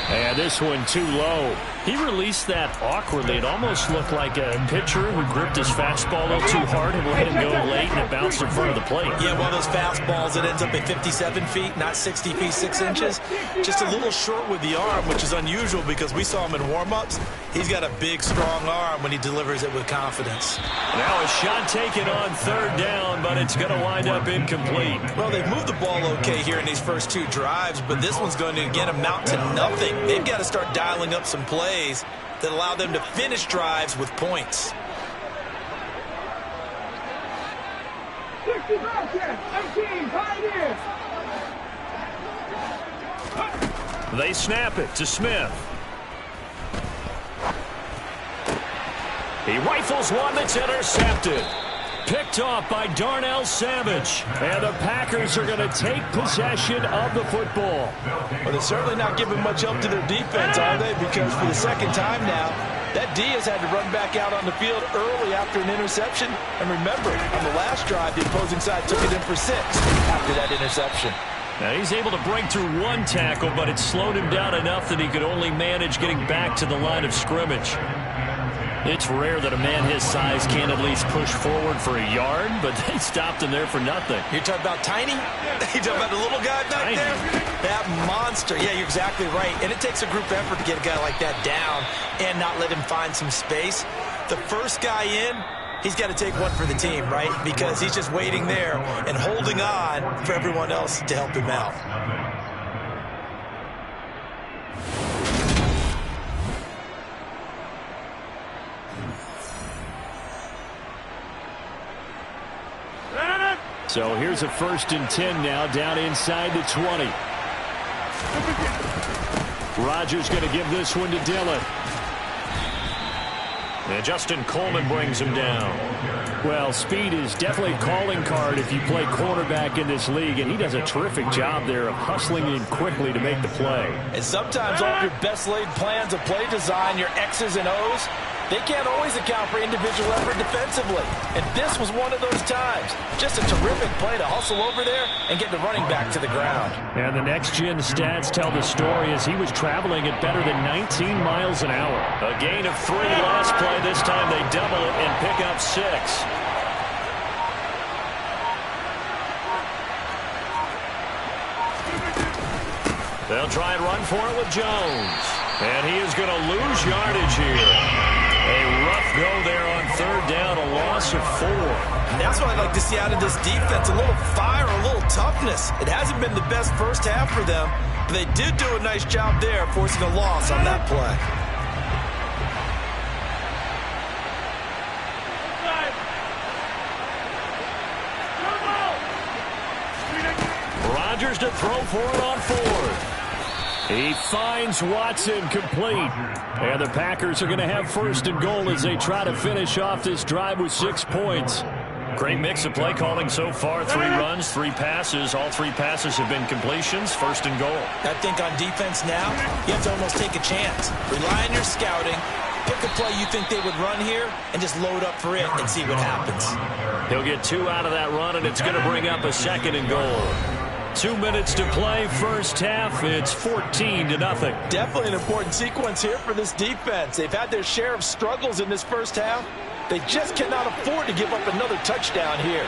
And this one too low. He released that awkwardly. It almost looked like a pitcher who gripped his fastball a little too hard and let him go late, and it bounced in front of the plate. Yeah, one of those fastballs that ends up at 57 feet, not 60 feet, 6 inches. Just a little short with the arm, which is unusual because we saw him in warm-ups. He's got a big, strong arm when he delivers it with confidence. Now a shot taken on 3rd down, but it's going to wind up incomplete. Well, they've moved the ball okay here in these first 2 drives, but this one's going to again amount to nothing. They've got to start dialing up some plays that allow them to finish drives with points. They snap it to Smith. He rifles one that's intercepted. Picked off by Darnell Savage. And the Packers are going to take possession of the football. Well, they're certainly not giving much help to their defense, are they? Because for the second time now, that D has had to run back out on the field early after an interception. And remember, on the last drive, the opposing side took it in for 6 after that interception. Now he's able to break through one tackle, but it slowed him down enough that he could only manage getting back to the line of scrimmage. It's rare that a man his size can't at least push forward for a yard, but they stopped him there for nothing. You're talking about tiny? You're talking about the little guy back there? That monster. Yeah, you're exactly right. And it takes a group effort to get a guy like that down and not let him find some space. The first guy in, he's got to take one for the team, right? Because he's just waiting there and holding on for everyone else to help him out. So here's a 1st and 10 now, down inside the 20. Rodgers going to give this one to Dillon. And Justin Coleman brings him down. Well, speed is definitely a calling card if you play quarterback in this league, and he does a terrific job there of hustling in quickly to make the play. And sometimes all of your best laid plans of play design, your X's and O's, they can't always account for individual effort defensively. And this was one of those times. Just a terrific play to hustle over there and get the running back to the ground. And the next-gen stats tell the story as he was traveling at better than 19 miles an hour. A gain of 3 last play. This time they double it and pick up 6. They'll try and run for it with Jones. And he is going to lose yardage here. A rough go there on 3rd down, a loss of 4. And that's what I'd like to see out of this defense, a little fire, a little toughness. It hasn't been the best first half for them, but they did do a nice job there forcing a loss on that play. Rodgers to throw for it on 4th. He finds Watson complete. And the Packers are going to have 1st and goal as they try to finish off this drive with 6 points. Great mix of play calling so far. 3 runs, 3 passes. All 3 passes have been completions. 1st and goal. I think on defense now, you have to almost take a chance. Rely on your scouting. Pick a play you think they would run here and just load up for it and see what happens. He'll get 2 out of that run, and it's going to bring up a 2nd and goal. 2 minutes to play, first half. It's 14-0. Definitely an important sequence here for this defense. They've had their share of struggles in this first half. They just cannot afford to give up another touchdown here.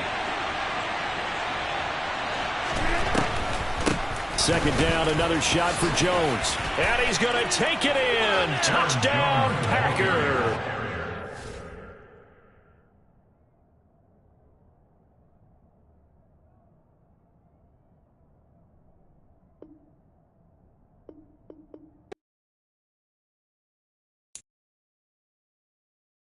2nd down, another shot for Jones. And he's going to take it in. Touchdown, Packers.